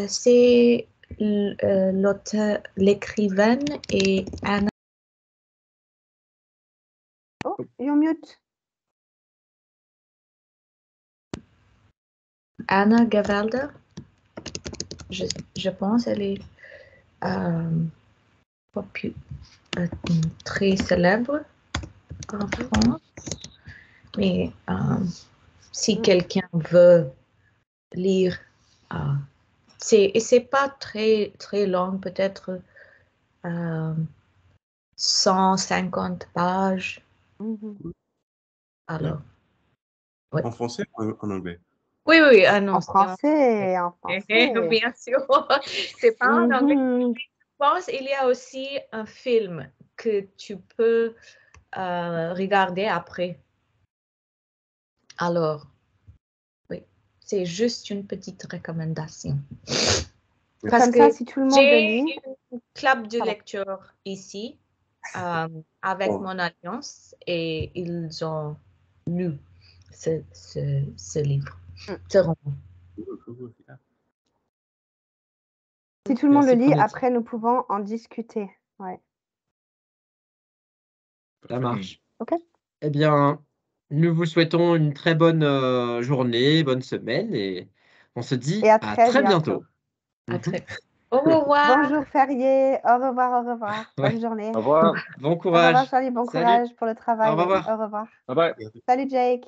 Speaker 1: C'est l'auteur, l'écrivaine et Anna.
Speaker 2: Oh, you're mute.
Speaker 1: Anna Gavalder. Je pense elle est très célèbre en France. Mais si quelqu'un veut lire, c'est pas très, très long, peut-être 150 pages.
Speaker 2: Mhm.
Speaker 1: Alors, ouais.
Speaker 5: En français ou en anglais?
Speaker 1: Oui, non,
Speaker 2: En français, en français.
Speaker 1: Bien sûr. C'est pas en anglais.
Speaker 2: Mhm.
Speaker 1: Je pense qu'il y a aussi un film que tu peux regarder après. Alors, oui, c'est juste une petite recommandation. Parce
Speaker 2: Comme
Speaker 1: que
Speaker 2: ça, si tout le monde le
Speaker 1: j'ai
Speaker 2: lit.
Speaker 1: une club de
Speaker 2: Pardon.
Speaker 1: lecture ici avec
Speaker 5: Oh.
Speaker 1: mon alliance et ils ont lu ce livre, ce roman.
Speaker 2: Si tout le monde
Speaker 4: Merci,
Speaker 2: le lit,
Speaker 4: Pranati.
Speaker 2: après, nous pouvons en discuter. Ouais.
Speaker 4: Ça marche.
Speaker 2: OK.
Speaker 4: Eh bien, nous vous souhaitons une très bonne journée, bonne semaine et on se dit
Speaker 2: Et à
Speaker 4: à
Speaker 2: très
Speaker 4: très
Speaker 2: bientôt.
Speaker 1: À très. Au revoir.
Speaker 2: Bonjour Férié. Au revoir, au revoir.
Speaker 4: Ouais.
Speaker 2: Bonne journée.
Speaker 3: Au revoir.
Speaker 4: Bon
Speaker 2: Au revoir
Speaker 4: courage.
Speaker 2: Charlie, bon
Speaker 4: Salut.
Speaker 2: courage pour le travail.
Speaker 4: Au revoir.
Speaker 2: Au revoir.
Speaker 3: Bye bye.
Speaker 2: Salut Jake.